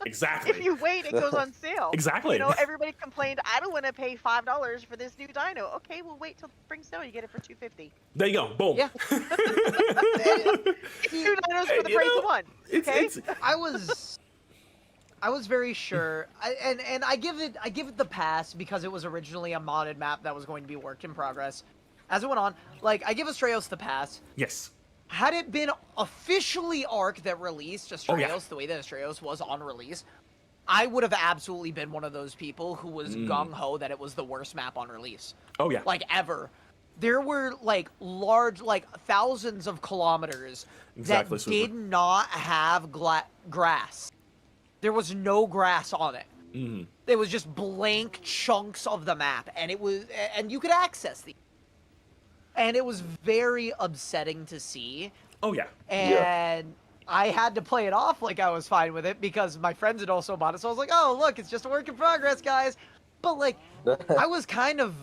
Exactly. If you wait, it goes on sale. Exactly. You know, everybody complained, I don't want to pay $5 for this new dino. Okay, well, wait till spring sale. You get it for $250. There you go. Boom. Yeah. Two dinos for the price of one. Okay. I was very sure, and I give it the pass because it was originally a modded map that was going to be work in progress. As it went on, like, I give Astraeos the pass. Yes. Had it been officially Arc that released Astraeos the way that Astraeos was on release, I would have absolutely been one of those people who was gung-ho that it was the worst map on release. Oh, yeah. Like, ever. There were, like, large, like, thousands of kilometers Exactly, that Super. did not have grass. There was no grass on it. Mm-hmm. It was just blank chunks of the map, and you could access these. And it was very upsetting to see. Oh, yeah. And I had to play it off like I was fine with it because my friends had also bought it. So I was like, oh, look, it's just a work in progress, guys. But, like, I was kind of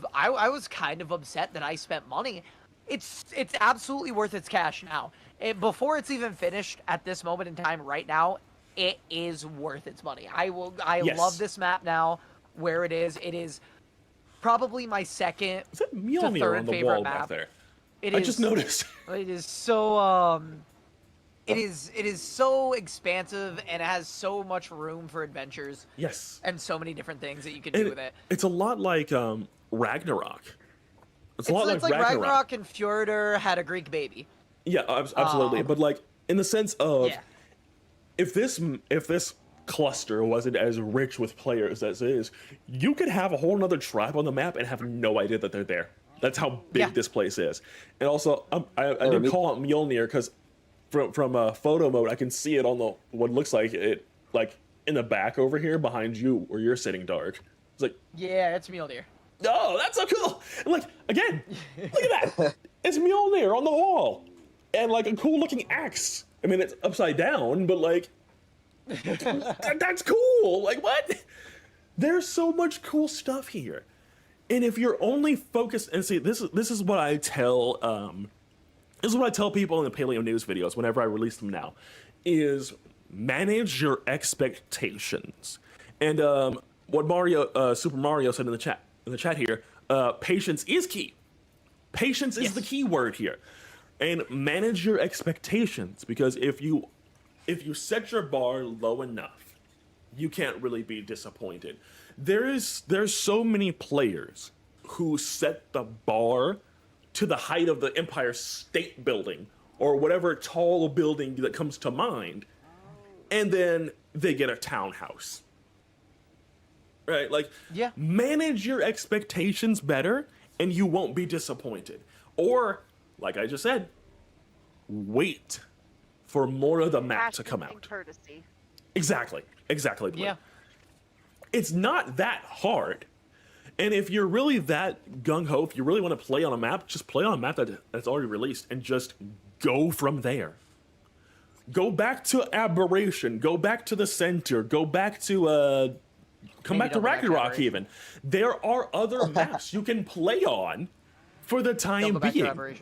upset that I spent money. It's absolutely worth its cash now. before it's even finished at this moment in time right now, it is worth its money. I Yes. love this map now where it is. It is probably my second Is that to Mjolnir third on the favorite wall map. back there? It I is, just noticed. It is so it is so expansive and it has so much room for adventures Yes. and so many different things that you can And do with it. it's a lot like Ragnarok. It's a lot It's like Ragnarok and Fjordur had a Greek baby. Yeah, absolutely. But like in the sense of Yeah. if this cluster wasn't as rich with players as it is, you could have a whole nother tribe on the map and have no idea that they're there. That's how big Yeah. this place is. And also, I did call it Mjolnir because from photo mode, I can see it on the what looks like it like in the back over here behind you where you're sitting, Dark. It's like, Yeah, it's Mjolnir. oh, that's so cool. And like again, look at that. It's Mjolnir on the wall, and like a cool looking axe. I mean, it's upside down, but like that's cool. Like what? There's so much cool stuff here. And if you're only focused, and see, this is what I tell people in the Paleo News videos whenever I release them now, is manage your expectations. And what Super Mario said in the chat here, patience is key. Patience is the key word here. And manage your expectations, because if you set your bar low enough, you can't really be disappointed. There's so many players who set the bar to the height of the Empire State Building or whatever tall building that comes to mind, and then they get a townhouse. Right? Like, manage your expectations better and you won't be disappointed. Or, like I just said, wait for more of the map to come out. Courtesy. Exactly. Blue. Yeah. It's not that hard. And if you're really that gung-ho, if you really want to play on a map, just play on a map that's already released and just go from there. Go back to Aberration, go back to the Center, go back to come back to Ragnarok even. There are other maps you can play on for the time being.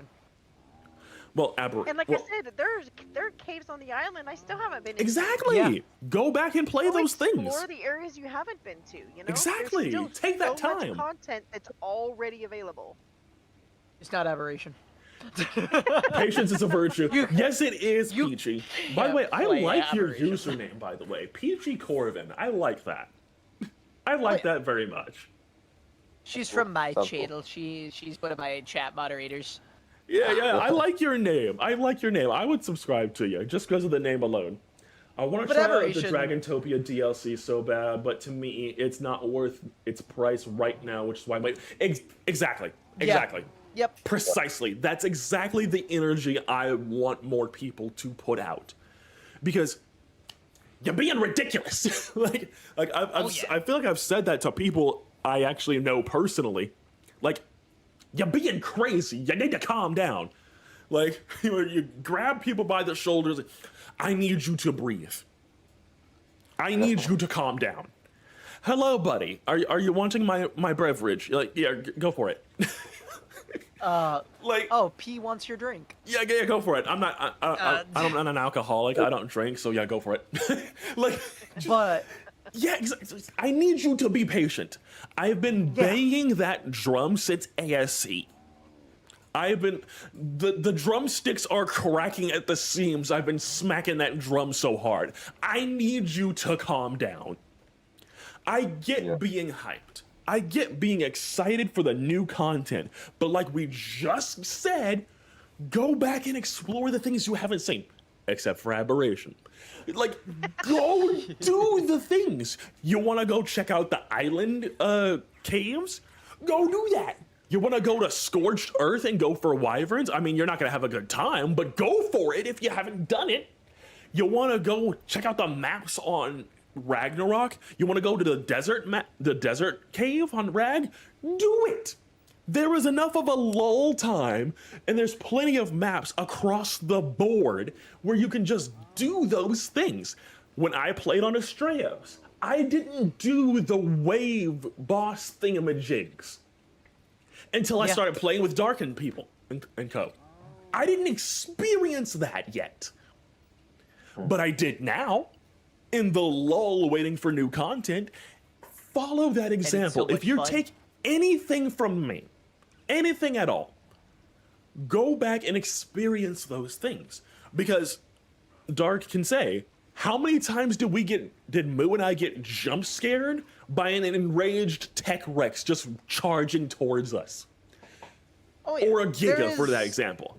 Well, And like I said, there are caves on the island I still haven't been in. Exactly. Yeah. Go back and play those things. Explore the areas you haven't been to. You know. Exactly. Take that time. Much content that's already available. It's not Aberration. Patience is a virtue. Yes, it is, Peachy. By the way, I like your username, by the way. Peachy Corvin. I like that. I like that very much. She's from my channel. She's one of my chat moderators. Yeah, I like your name. I would subscribe to you just because of the name alone. I want to try out the Dragontopia DLC so bad, but to me, it's not worth its price right now, which is why I'm like, exactly. Yep. Precisely. That's exactly the energy I want more people to put out. Because you're being ridiculous. I feel like I've said that to people I actually know personally. Like, you're being crazy. You need to calm down. Like, you grab people by the shoulders. I need you to breathe. I need you to calm down. Hello, buddy. Are you wanting my beverage? Like, yeah, go for it. P wants your drink. Yeah, go for it. I'm not an alcoholic. I don't drink, so yeah, go for it. Yeah, exactly. I need you to be patient. I've been banging that drum since ASA. The drumsticks are cracking at the seams. I've been smacking that drum so hard. I need you to calm down. I get being hyped. I get being excited for the new content. But like we just said, go back and explore the things you haven't seen. Except for Aberration. Like, go do the things. You want to go check out the island caves? Go do that. You want to go to Scorched Earth and go for wyverns? I mean, you're not going to have a good time, but go for it if you haven't done it. You want to go check out the maps on Ragnarok? You want to go to the desert cave on Rag? Do it. There is enough of a lull time, and there's plenty of maps across the board where you can just do those things. When I played on Astraeos, I didn't do the wave boss thingamajigs until I started playing with Darkened people and co. I didn't experience that yet. But I did now. In the lull waiting for new content, follow that it's so example. If much you fun. take anything from me, anything at all, go back and experience those things. Because Dark can say, how many times did Moo and I get jump scared by an enraged tech Rex just charging towards us? Oh, yeah. Or a Giga, There for that is- example.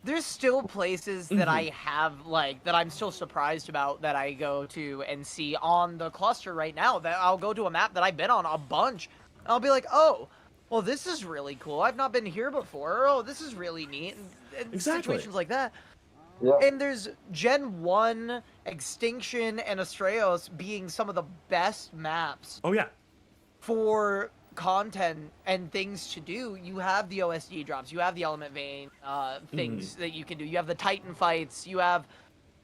There's still places that I Mm-hmm. have, like, that I'm still surprised about that I go to and see on the cluster right now. That I'll go to a map that I've been on a bunch. And I'll be like, oh, well, this is really cool. I've not been here before. Or, oh, this is really neat. And Exactly. situations like that. Yeah. And there's Gen 1, Extinction, and Astraeos being some of the best maps Oh, yeah. for content and things to do. You have the OSD drops, you have the Element Vein things that you can do, you have the Titan fights, you have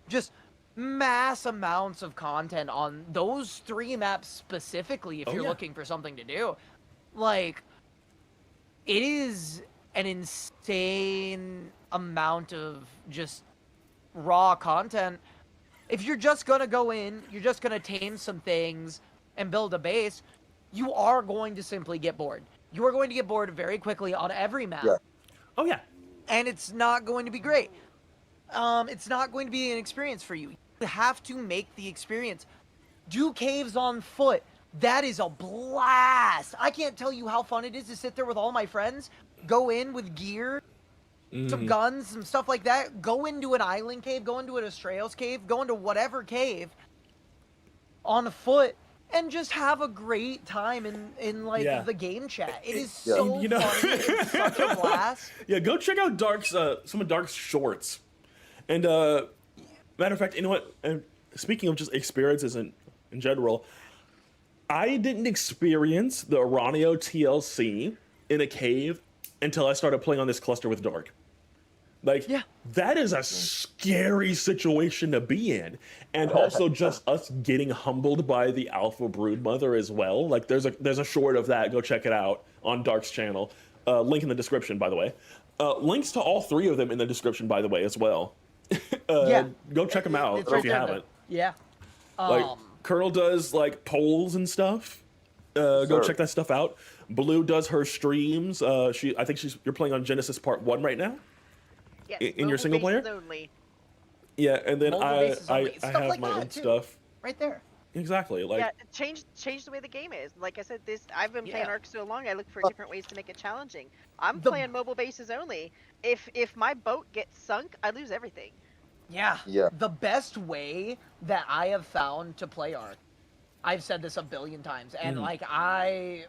just mass amounts of content on those 3 maps specifically if Oh, you're yeah. looking for something to do. Like, it is an insane amount of just raw content. If you're just gonna go in, you're just gonna tame some things and build a base, you are going to simply get bored. You are going to get bored very quickly on every map. Yeah. Oh, yeah. And it's not going to be great. It's not going to be an experience for you. You have to make the experience. Do caves on foot. That is a blast. I can't tell you how fun it is to sit there with all my friends, go in with gear, some guns, some stuff like that, go into an island cave, go into an Astraeos cave, go into whatever cave on foot, and just have a great time in like Yeah. the game chat. It is Yeah. so You know- funny. It's such a blast. Yeah, go check out Dark's some of Dark's shorts. And matter of fact, you know what? Speaking of just experiences in general, I didn't experience the Aranio TLC in a cave until I started playing on this cluster with Dark. Like, Yeah. that is a scary situation to be in. And also just us getting humbled by the Alpha Brood Mother as well. Like, there's a short of that. Go check it out on Dark's channel. Link in the description, by the way. Links to all 3 of them in the description, by the way, as well. Yeah. Go check them out It's if right you there, haven't. Yeah. Like, Colonel does, like, polls and stuff. Go Sure. check that stuff out. Blue does her streams. I think you're playing on Genesis Part 1 right now? Yes, in your mobile single player? bases Only. Yeah, and then Mobile bases only. I Stuff have like my that, own too. stuff. Right there. Exactly. Like, Yeah, change the way the game is. Like I said, I've been playing Yeah. Ark so long. I look for different ways to make it challenging. I'm The- playing mobile bases only. If my boat gets sunk, I lose everything. Yeah. Yeah. The best way that I have found to play Ark, I've said this a billion times, and like I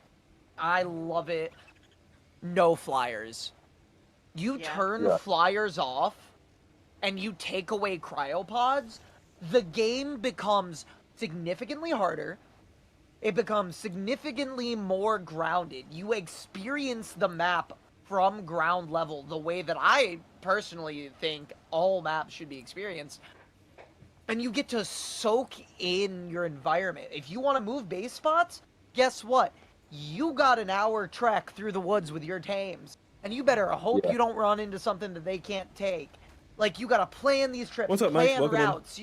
love it. No flyers. You Yeah. turn Yeah. flyers off, and you take away cryopods, the game becomes significantly harder. It becomes significantly more grounded. You experience the map from ground level the way that I personally think all maps should be experienced. And you get to soak in your environment. If you want to move base spots, guess what? You got an hour trek through the woods with your tames. And you better hope Yeah. you don't run into something that they can't take. Like, you gotta plan these trips, What's up, Mike? plan Welcome in. routes.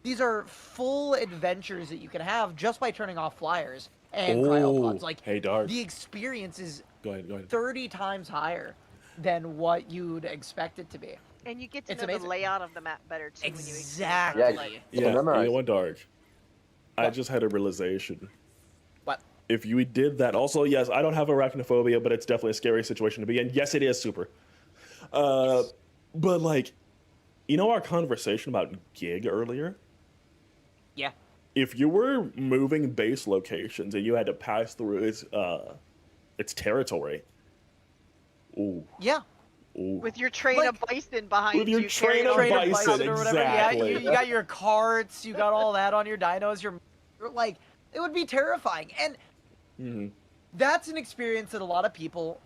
These are full adventures that you can have just by turning off flyers and cryopods. Like, hey, Dark. the experience is Go ahead. 30 times higher than what you'd expect it to be. And you get to It's know amazing. the layout of the map better too. Exactly. When you Yeah. experience So Yeah, you memorize know it. what, Dark? I What? just had a realization. What? If you did that, also, yes, I don't have arachnophobia, but it's definitely a scary situation to be in. Yes, it is super. But like, you know our conversation about gig earlier? Yeah. If you were moving base locations and you had to pass through its territory, ooh, Yeah. ooh. With your train Like- of bison behind With your you, train carrying of all Train the of bison, bison or whatever. Yeah, exactly. you got your carts, you got all that on your dinos. You're like, it would be terrifying. And Mhm. that's an experience that a lot of people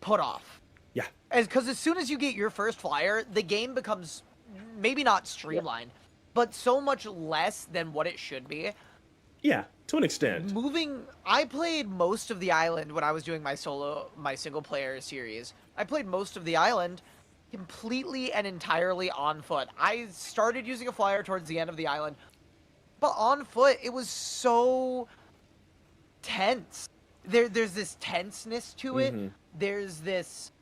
put off. Yeah. Because as soon as you get your first flyer, the game becomes maybe not streamlined, but so much less than what it should be. Yeah, to an extent. I played most of the island when I was doing my single player series. I played most of the island completely and entirely on foot. I started using a flyer towards the end of the island, but on foot, it was so tense. There's this tenseness to it. Mhm. There's this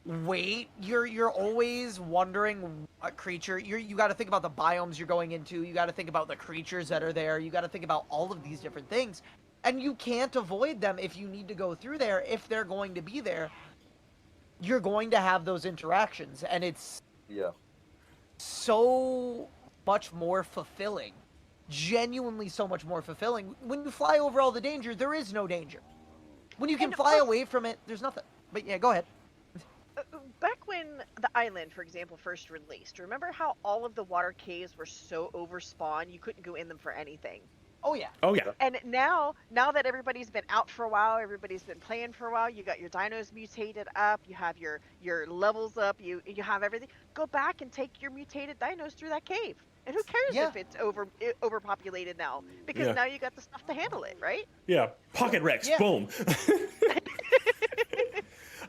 weight. You're always wondering what creature. You got to think about the biomes you're going into. You got to think about the creatures that are there. You got to think about all of these different things, and you can't avoid them if you need to go through there. If they're going to be there, you're going to have those interactions, and it's Yeah. so much more fulfilling. Genuinely so much more fulfilling. When you fly over all the danger, there is no danger. When you can And fly also- away from it, there's nothing. But yeah, go ahead. Back when the island, for example, first released, remember how all of the water caves were so overspawned you couldn't go in them for anything? Oh yeah. Oh yeah. And now that everybody's been out for a while, everybody's been playing for a while, you got your dinos mutated up, you have your levels up, you have everything. Go back and take your mutated dinos through that cave. And who cares Yeah. if it's overpopulated now? Because Yeah. now you got the stuff to handle it, right? Yeah, Pocket Rex, Yeah. boom.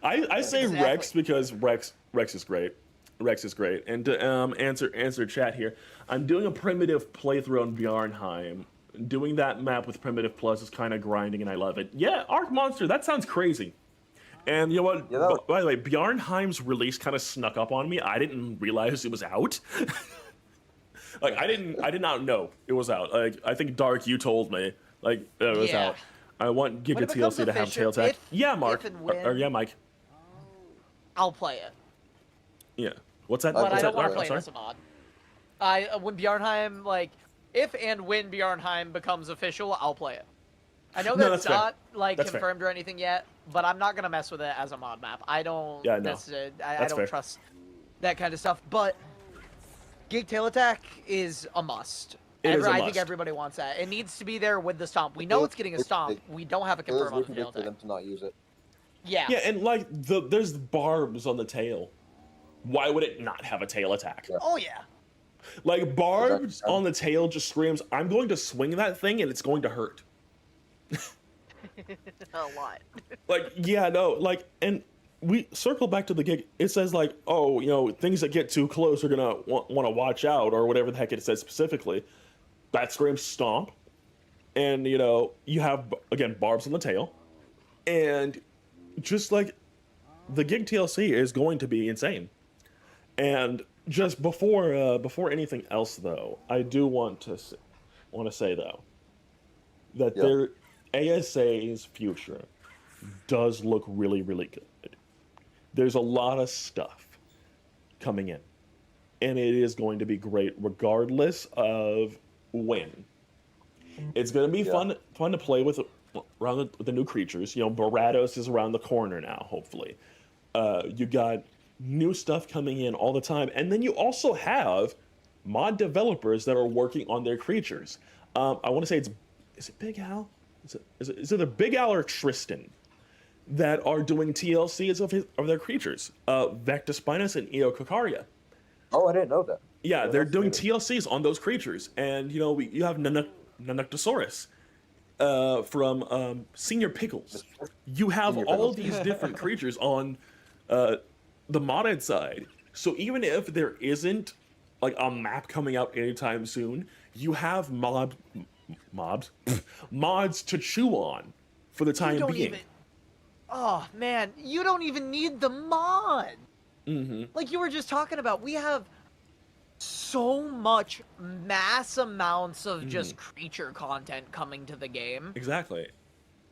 I say Exactly. Rex because Rex is great. Rex is great. And to answer chat here, I'm doing a primitive playthrough on Bjarnheim. Doing that map with primitive plus is kind of grinding, and I love it. Yeah, Arc Monster, that sounds crazy. And you know what? Yeah, that was- By the way, Bjarnheim's release kind of snuck up on me. I didn't realize it was out. Like I did not know it was out. Like I think Dark, you told me like it was Yeah. out. I want When Giga it becomes TLC to have official, tail tag. if- Yeah, Mark. if and Or when- yeah, Mike. I'll play it. Yeah. What's that? But What's I don't that, want to Mark? play I'm it as a mod. When Bjarnheim, like, if and when Bjarnheim becomes official, I'll play it. I know No, that's that's fair. not, like, That's fair. confirmed or anything yet, but I'm not going to mess with it as a mod map. I don't, Yeah, no. I That's don't fair. trust that kind of stuff. But Gig Tail Attack is a must. It is a I must. think everybody wants that. It needs to be there with the stomp. We know it's getting a It's stomp. big. We don't have a It was confirm on really the big tail for attack. them to not use it. Yeah. Yeah, and like there's barbs on the tail. Why would it not have a tail attack? Yeah. Oh, yeah. Like barbs Exactly. on the tail just screams, I'm going to swing that thing and it's going to hurt. A lot. Like, yeah, no, like, and we circle back to the gig. It says like, oh, you know, things that get too close are gonna want to watch out, or whatever the heck it says specifically. That screams stomp, and you know, you have again barbs on the tail, and just like the gig TLC is going to be insane. And just before anything else, though, I do want to say though that Yeah. their ASA's future does look really, really good. There's a lot of stuff coming in, and it is going to be great regardless of when. It's going to be Yeah. fun to play with around the new creatures. You know, Barados is around the corner now, hopefully. You got new stuff coming in all the time, and then you also have mod developers that are working on their creatures. I want to say is it Big Al? Is it either Big Al or Tristan that are doing TLCs of their creatures? Vectispinus and Eococaria. Oh, I didn't know that. Yeah, Yeah, they're that's doing good. TLCs on those creatures, and you know you have Nanoctosaurus from Senior Pickles. You have Senior all Pickles. of these different creatures on the modded side. So even if there isn't like a map coming out anytime soon, you have mods to chew on for the You time don't being. even. Oh, man. You don't even need the mod. Mm-hmm. Like you were just talking about, we have so much mass amounts of just creature content coming to the game. Exactly.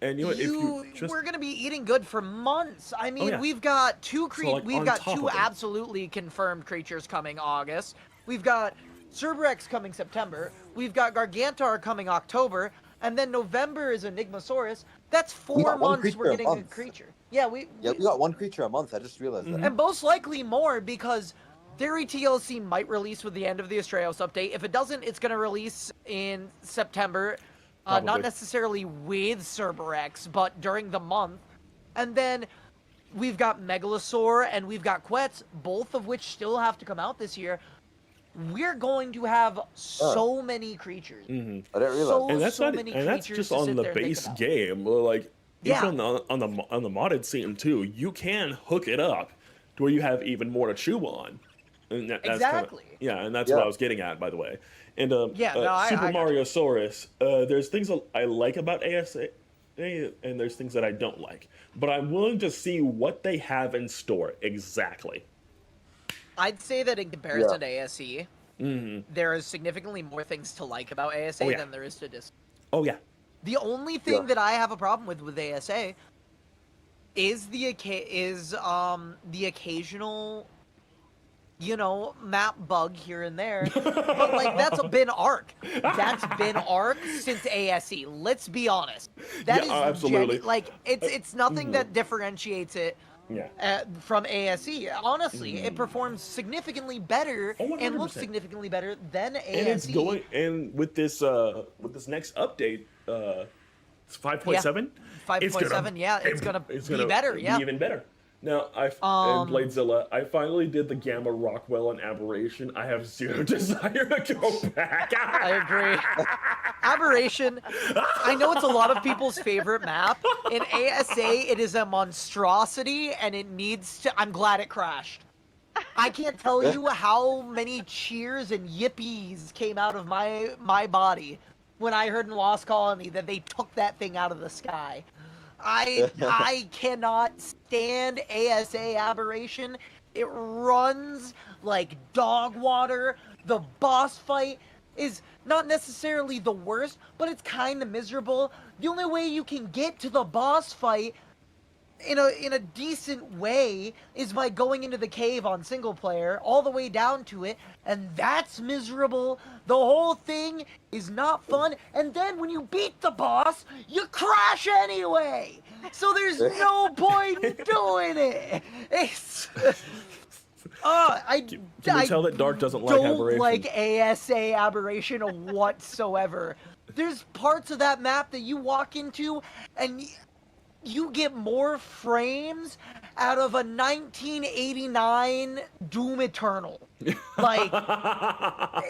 And you know what, if you just We're gonna be eating good for months. I mean, yeah. we've got like, we've on got top two of them. absolutely confirmed creatures coming August. We've got Cerberus coming September. We've got Gargantar coming October, and then November is Enigmasaurus. That's We 4 got one months creature we're a getting a month. creature. Yeah, we got one creature a month. I just realized that. and most likely more because Theory TLC might release with the end of the Astraeos update. If it doesn't, it's going to release in September. Not Probably. necessarily with Cerberus, but during the month. And then we've got Megalosaur and we've got Quetz, both of which still have to come out this year. We're going to have so many creatures. Mhm. I didn't realize. So- and that's not many and that's creatures just to on sit the there and think base about. game. Like Yeah. even on the modded scene too, you can hook it up to where you have even more to chew on. And that's Exactly. and that's Yeah. what I was getting at, by the way. And Yeah, no, I Super got you. Mario Saurus, there's things I like about ASA, and there's things that I don't like. But I'm willing to see what they have in store exactly. I'd say that in comparison to ASE, hmm there is significantly more things to like about ASA Oh, yeah. than there is to dislike. Oh yeah. The only thing that I have a problem with ASA is the occasional, map bug here and there. But like that's been ARC. That's been ARC since ASE. Let's be honest. That is absolutely. it's nothing that differentiates it Yeah. from ASE. Honestly, it performs significantly better and looks 100%. significantly better than ASE. And it's going, and with this next update, it's 5.7. 5.7, yeah, it's gonna be better, be yeah. even better. Now, and Bladezilla, I finally did the Gamma Rockwell and Aberration. I have zero desire to go back. I agree. Aberration, I know it's a lot of people's favorite map. In ASA, it is a monstrosity, and it needs to... I'm glad it crashed. I can't tell you how many cheers and yippies came out of my body when I heard in Lost Colony that they took that thing out of the sky. I cannot stand ASA Aberration. It runs like dog water. The boss fight is not necessarily the worst, but it's kind of miserable. The only way you can get to the boss fight in a decent way is by going into the cave on single player all the way down to it, and that's miserable. The whole thing is not fun, and then when you beat the boss, you crash anyway. So there's no point in doing it. It's Can you tell that Dark doesn't like don't Aberration? like ASA Aberration whatsoever. There's parts of that map that you walk into and you get more frames out of a 1989 Doom Eternal. Like,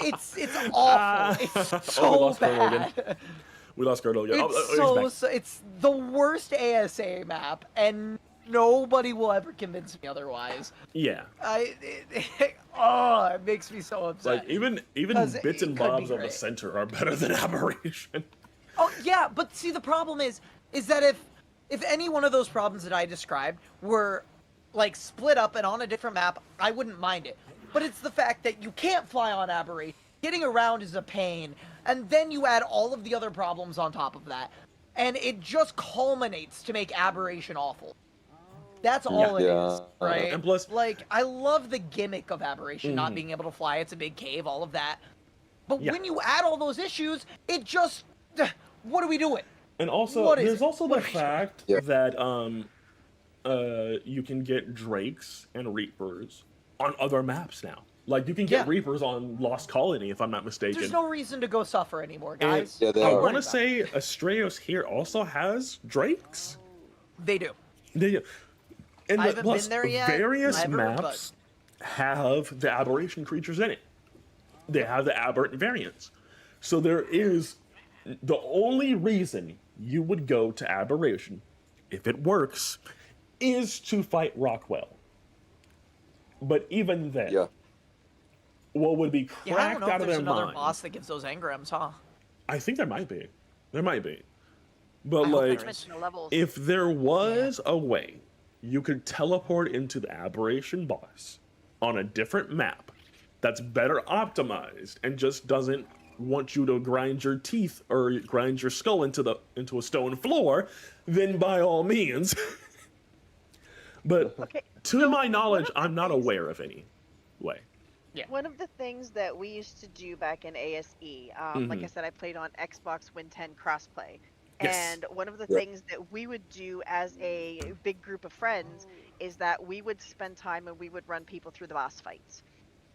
it's awful. It's so bad. We lost Girdle again. It's the worst ASA map, and nobody will ever convince me otherwise. Yeah. It makes me so upset. Like, even bits and bobs of the center are better than Aberration. Oh, yeah, but see, the problem is that if any one of those problems that I described were, like, split up and on a different map, I wouldn't mind it. But it's the fact that you can't fly on Aberration, getting around is a pain, and then you add all of the other problems on top of that, and it just culminates to make Aberration awful. That's all it is, right? And plus, like, I love the gimmick of Aberration, not being able to fly, it's a big cave, all of that. But when you add all those issues, it just... What are we doing? And also, there's also the fact that you can get Drakes and Reapers on other maps now. Like, you can get Reapers on Lost Colony, if I'm not mistaken. There's no reason to go suffer anymore, guys. Yeah, I want to say Astraeos here also has Drakes. They do. They do. And I haven't plus, been there yet, various never, maps have the Aberration creatures in it. They have the aberrant variants. So there is... The only reason you would go to Aberration, if it works, is to fight Rockwell. But even then, what would be cracked out of their mind... there's another boss that gives those engrams, huh? I think there might be. There might be. But, like, if there was a way you could teleport into the Aberration boss on a different map that's better optimized and just doesn't want you to grind your teeth or grind your skull into a stone floor, then by all means. But to my knowledge, I'm not aware of any way. Yeah. One of the things that we used to do back in ASE, like I said, I played on Xbox Win 10 crossplay. And one of the things that we would do as a big group of friends is that we would spend time and we would run people through the boss fights.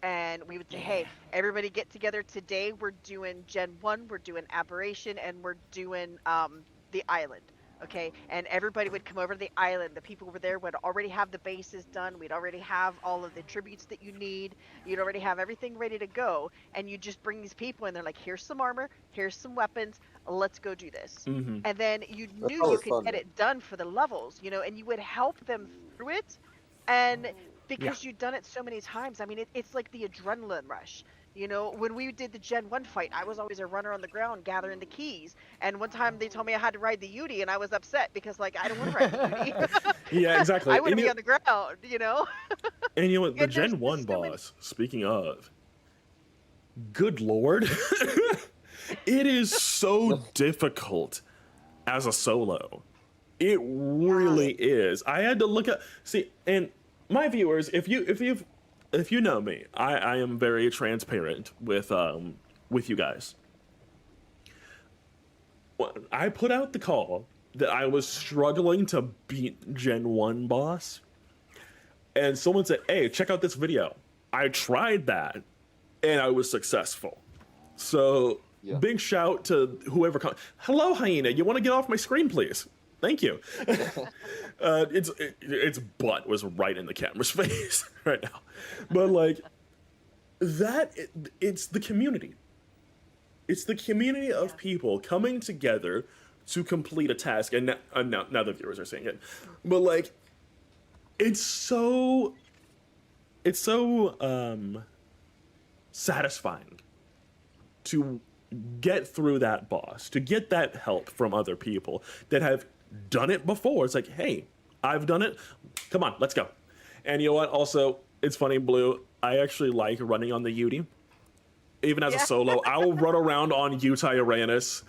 And we would say, hey, everybody get together today. We're doing Gen 1, we're doing Aberration, and we're doing the island. Okay, and everybody would come over to the island. The people over there would already have the bases done. We'd already have all of the tributes that you need. You'd already have everything ready to go. And you just bring these people and they're like, here's some armor, here's some weapons, let's go do this. And then you knew you could get it done for the levels, and you would help them through it. And because you've done it so many times. I mean, it's like the adrenaline rush. You know, when we did the Gen 1 fight, I was always a runner on the ground gathering the keys. And one time they told me I had to ride the Yudi, and I was upset because, like, I don't want to ride the Yudi. Yeah, exactly. I want to be on the ground, you know? And you know what? The And there's Gen 1 just so many- boss, speaking of, good lord, it is so difficult as a solo. It really is. I had to look at, see, and my viewers, if you know me, I am very transparent with you guys. I put out the call that I was struggling to beat Gen 1 boss, and someone said, hey, check out this video. I tried that, and I was successful. So, big shout to whoever hello, Hyena, you want to get off my screen, please? Thank you. Its butt was right in the camera's face right now. But, like, it's the community. It's the community of people coming together to complete a task, and now the viewers are seeing it. But, like, it's so satisfying to get through that boss, to get that help from other people that have done it before. It's like, hey, I've done it. Come on, let's go. And you know what? Also, it's funny, Blue, I actually like running on the Yudi. Even as a solo, I'll run around on Utah Uranus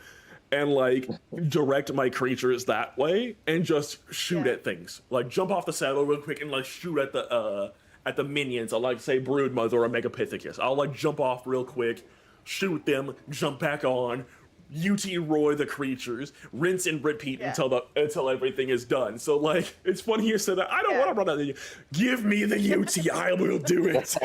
and, like, direct my creatures that way and just shoot at things. Like, jump off the saddle real quick and, like, shoot at the minions. I'll, like, say Broodmother or Megapithecus. I'll, like, jump off real quick, shoot them, jump back on, UT Roy the creatures, rinse and repeat until everything is done. So, like, it's funny you said that. I don't want to run out of the Give me the UT, I will do it.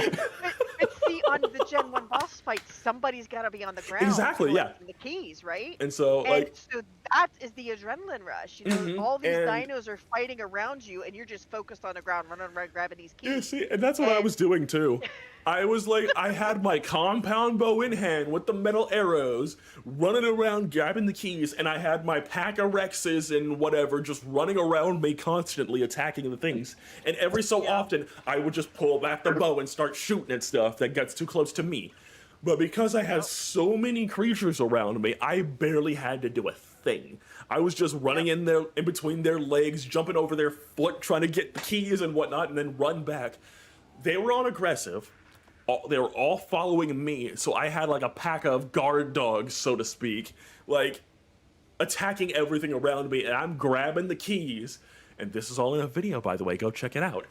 But see, on the Gen 1 boss fight, somebody's got to be on the ground. Exactly, yeah. The keys, right? And so, like... so that is the adrenaline rush. You know, all these dinos are fighting around you, and you're just focused on the ground, running around, grabbing these keys. Yeah, see, and that's what I was doing, too. I was like, I had my compound bow in hand with the metal arrows, running around grabbing the keys, and I had my pack of Rexes and whatever just running around me constantly attacking the things. And every so often, I would just pull back the bow and start shooting at stuff that gets too close to me. But because I had so many creatures around me, I barely had to do a thing. I was just running in between their legs, jumping over their foot, trying to get the keys and whatnot, and then run back. They were on aggressive. They were all following me, so I had like a pack of guard dogs, so to speak, like attacking everything around me, and I'm grabbing the keys. And this is all in a video, by the way. Go check it out.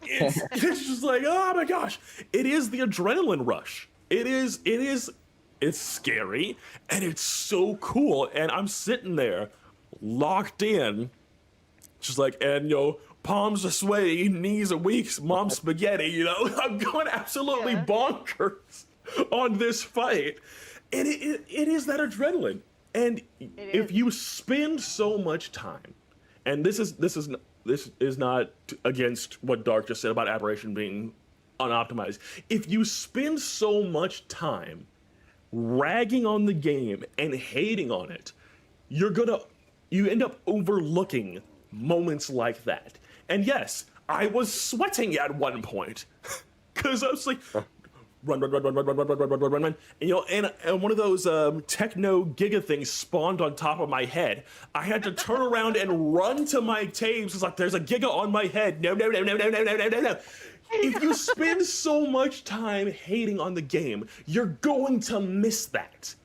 It's just like, oh my gosh, it is the adrenaline rush. It's scary, and it's so cool. And I'm sitting there, locked in, just like, and palms are sweaty, knees are weak, mom's spaghetti, I'm going absolutely bonkers on this fight. And it is that adrenaline. And if you spend so much time, and this is not against what Dark just said about Aberration being unoptimized. If you spend so much time ragging on the game and hating on it, you end up overlooking moments like that. And yes, I was sweating at one point because I was like, run. And one of those techno giga things spawned on top of my head. I had to turn around and run to my tapes. It's like, there's a giga on my head. No. If you spend so much time hating on the game, you're going to miss that.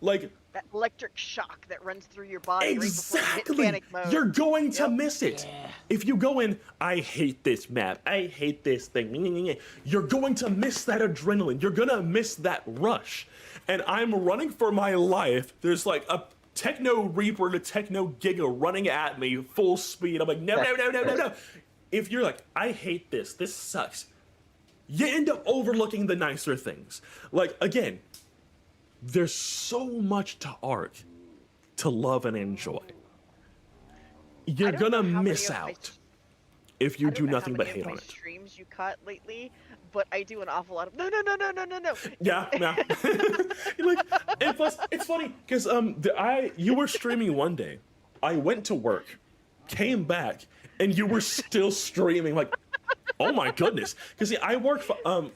Like, that electric shock that runs through your body exactly. Right before you hit panic mode. You're going to miss it. Yeah. If you go in, I hate this map, I hate this thing, you're going to miss that adrenaline. You're going to miss that rush. And I'm running for my life. There's like a Techno Reaper and a Techno Giga running at me full speed. I'm like, no. If you're like, I hate this sucks, you end up overlooking the nicer things. Like, again, there's so much to art to love and enjoy. You're gonna miss out if you do nothing but hate on it. Streams you cut lately, but I do an awful lot of no. Yeah. Like, and plus, it's funny because you were streaming one day. I went to work, came back, and you were still streaming. Like, Oh my goodness! Because see, I work.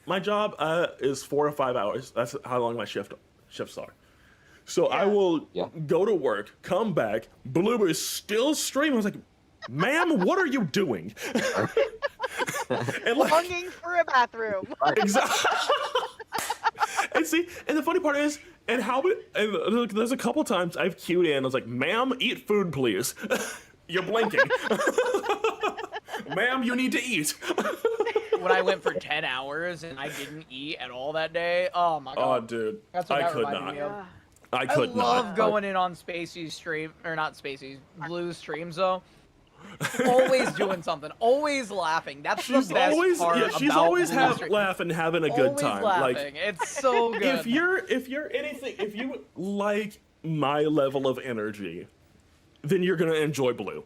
My job is 4 or 5 hours. That's how long my shifts are. So I Yeah. will Yeah. go to work, come back. Blue is still streaming. I was like, "Ma'am, what are you doing?" And like, Longing for a bathroom. exactly. And see, and the funny part is, and look, there's a couple times I've queued in. I was like, "Ma'am, eat food, please." You're blinking. Ma'am, you need to eat. When I went for 10 hours and I didn't eat at all that day, oh my Oh, god. dude, That's what I that could reminded not. me of. Yeah. I I could love not. going in on Spacey's stream, or not Spacey's, Blue's streams though. Always doing something, always laughing. That's She's the best always, part yeah, she's about always Blue's stream. laughing, having a good Always time. laughing. It's so good. If you're anything, if you like my level of energy, then you're gonna enjoy Blue.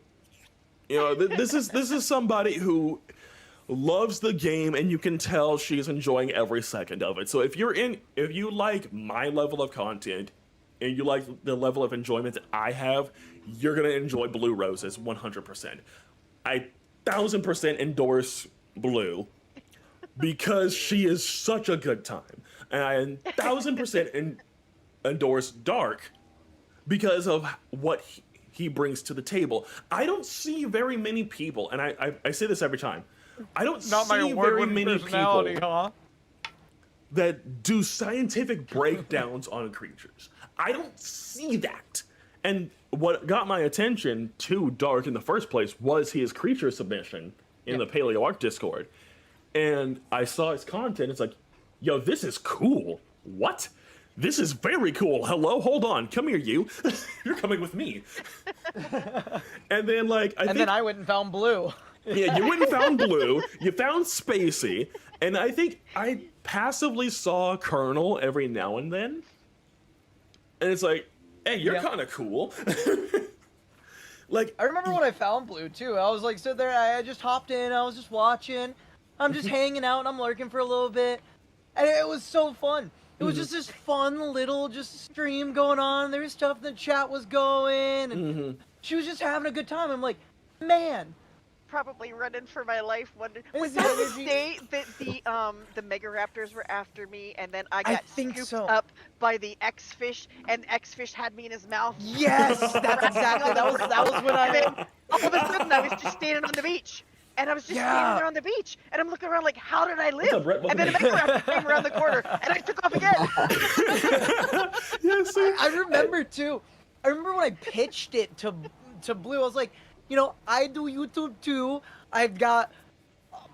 You know, this is somebody who loves the game, and you can tell she's enjoying every second of it. So if you like my level of content, and you like the level of enjoyment that I have, you're gonna enjoy Blue Roses 100%. I 1000% endorse Blue because she is such a good time, and I 1000% endorse Dark because of what he brings to the table. I don't see very many people, and I say this every time. I don't Not my see very award-winning many personality, people huh? that do scientific breakdowns on creatures. I don't see that. And what got my attention to Dark in the first place was his creature submission in the Paleo Arc Discord. And I saw his content. It's like, yo, this is cool. What? This is very cool. Hello, hold on. Come here, you. You're coming with me. And then, like, Then I went and found Blue. yeah, you went and found Blue. You found Spacey. And I think I passively saw Colonel every now and then. And it's like, hey, you're kind of cool. Like, I remember when I found Blue too. I was like, sitting there, I just hopped in, I was just watching. I'm just hanging out and I'm lurking for a little bit. And it was so fun. It was just this fun little just stream going on. There was stuff in the chat was going, and she was just having a good time. I'm like, man. Probably running for my life. Wondering was Yeah, that the day that the Mega Raptors were after me, and then I got think scooped so. up by the X-Fish, and X-Fish had me in his mouth. Yes, that's exactly. That was when And then I. all of a sudden, I was just standing on the beach. And I was just standing there on the beach, and I'm looking around like, how did I live? up, Brett? And then a Mega Raptor came around the corner, and I took off again. yeah, see? I remember too. I remember when I pitched it to Blue. I was like, you know, I do YouTube too. I've got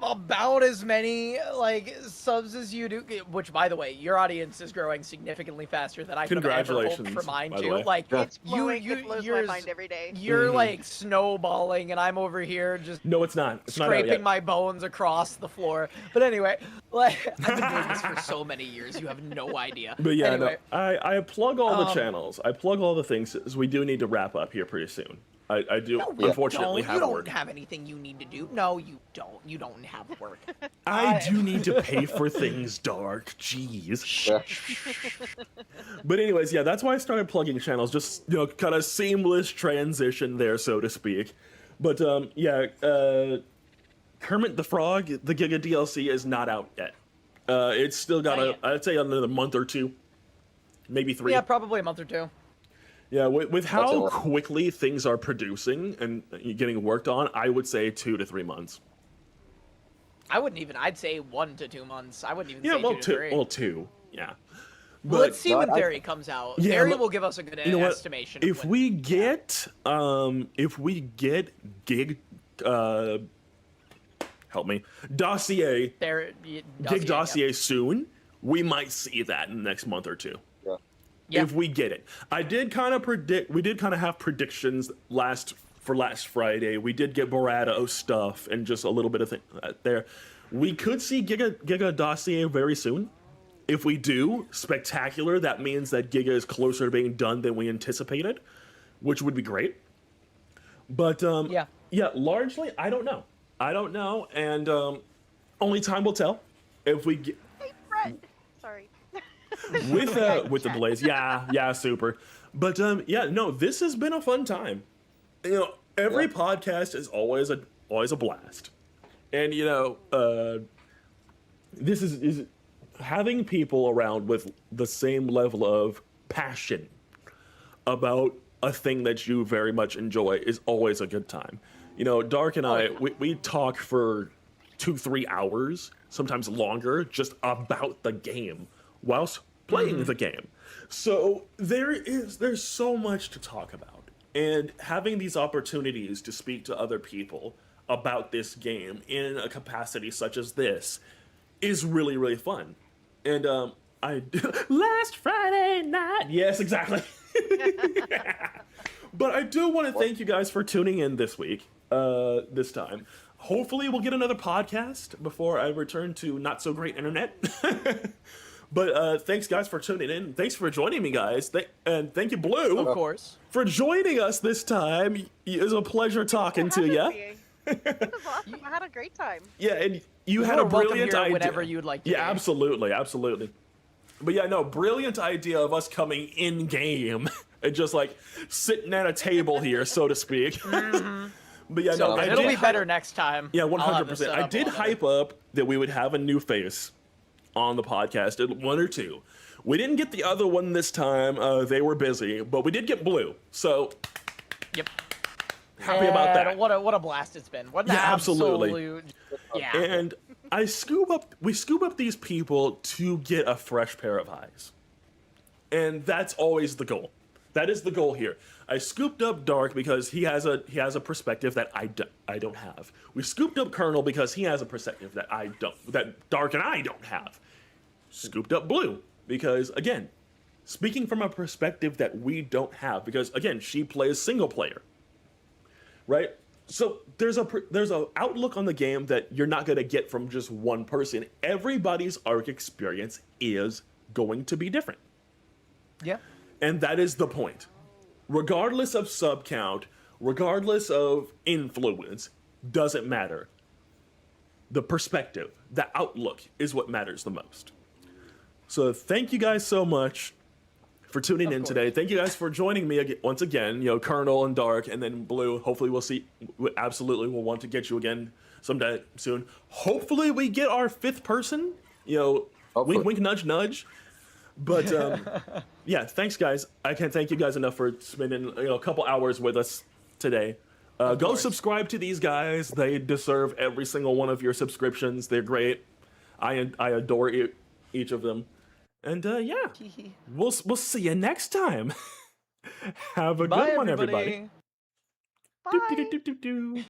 about as many like subs as you do, which by the way, your audience is growing significantly faster than I could have ever hoped Congratulations, for mine by the too. way. Like It's blowing, you it blows my yours, mind every day. you're like snowballing, and I'm over here just No, it's not. It's not out scraping yet. my bones across the floor. But anyway, like I've been doing this for so many years, you have no idea. But yeah, anyway, no, I plug all the channels. I plug all the things, as we do need to wrap up here pretty soon. I do, unfortunately, you have don't work. have anything you need to do. No, you don't. You don't have work. I do need to pay for things, Dark. Jeez. Yeah. But anyways, yeah, that's why I started plugging channels. Just, you know, kind of seamless transition there, so to speak. But Kermit the Frog, the Giga DLC is not out yet. It's still got I'd say another month or two, maybe 3. Yeah, probably a month or 2. Yeah, with how That's a- quickly things are producing and getting worked on, I would say 2 to 3 months. I wouldn't even. I'd say 1 to 2 months. I wouldn't even Yeah, say well, 2 to 3. 2. Yeah. Well, let's see No, when I- Theory comes out. Yeah, Theory look- will give us a good You know what? estimation. of If when- we get Gig, help me, Dossier, Gig Dossier soon, we might see that in the next month or 2. Yeah. If we get it. I did kind of predict, we did kind of have predictions last Friday. We did get Barado stuff and just a little bit of there. We could see Giga Dossier very soon. If we do, spectacular. That means that Giga is closer to being done than we anticipated, which would be great. But yeah, largely, I don't know. And only time will tell. If we get Hey, Brett. Sorry. with the Blaze, yeah, super. But no, this has been a fun time. You know, every podcast is always a blast, And this is having people around with the same level of passion about a thing that you very much enjoy is always a good time. Dark and I, we talk for 2-3 hours, sometimes longer, just about the game whilst playing the game. So there's so much to talk about. And having these opportunities to speak to other people about this game in a capacity such as this is really, really fun. And last Friday night. Yes, exactly. But I do want to thank you guys for tuning in this week, this time. Hopefully we'll get another podcast before I return to not so great internet. But thanks guys for tuning in. Thanks for joining me, guys. And thank you, Blue. Of course. For joining us this time. It was a pleasure talking to you. It was awesome. I had a great time. Yeah, and you had a brilliant idea. Whenever you'd like to. Yeah, absolutely. But yeah, no, brilliant idea of us coming in game and just like sitting at a table here, so to speak. But yeah, So no, it'll be better next time. Yeah, I'll have this 100%. set I up did a lot better. hype up that we would have a new face on the podcast, 1 or 2. We didn't get the other one this time. They were busy, but we did get Blue. So, Yep. happy about that. What a blast it's been. What an Yeah, absolutely. absolute. Yeah. And we scoop up these people to get a fresh pair of eyes. And that's always the goal. That is the goal here. I scooped up Dark because he has a perspective that I don't have. We scooped up Colonel because he has a perspective that Dark and I don't have. Scooped up Blue because, again, speaking from a perspective that we don't have, because again, she plays single player, right? So there's a outlook on the game that you're not gonna get from just one person. Everybody's ARC experience is going to be different. Yeah. And that is the point. Regardless of sub count, regardless of influence, doesn't matter. The perspective, the outlook is what matters the most. So thank you guys so much for tuning in today. Thank you guys for joining me once again, Colonel and Dark, and then Blue. Hopefully we'll see, absolutely we'll want to get you again someday soon. Hopefully we get our 5th person, wink, wink, nudge, nudge. But yeah, thanks guys. I can't thank you guys enough for spending a couple hours with us today. Go subscribe to these guys. They deserve every single one of your subscriptions. They're great. I adore each of them. And yeah, we'll see you next time. Have a Bye, good one, everybody. everybody. Bye. Do.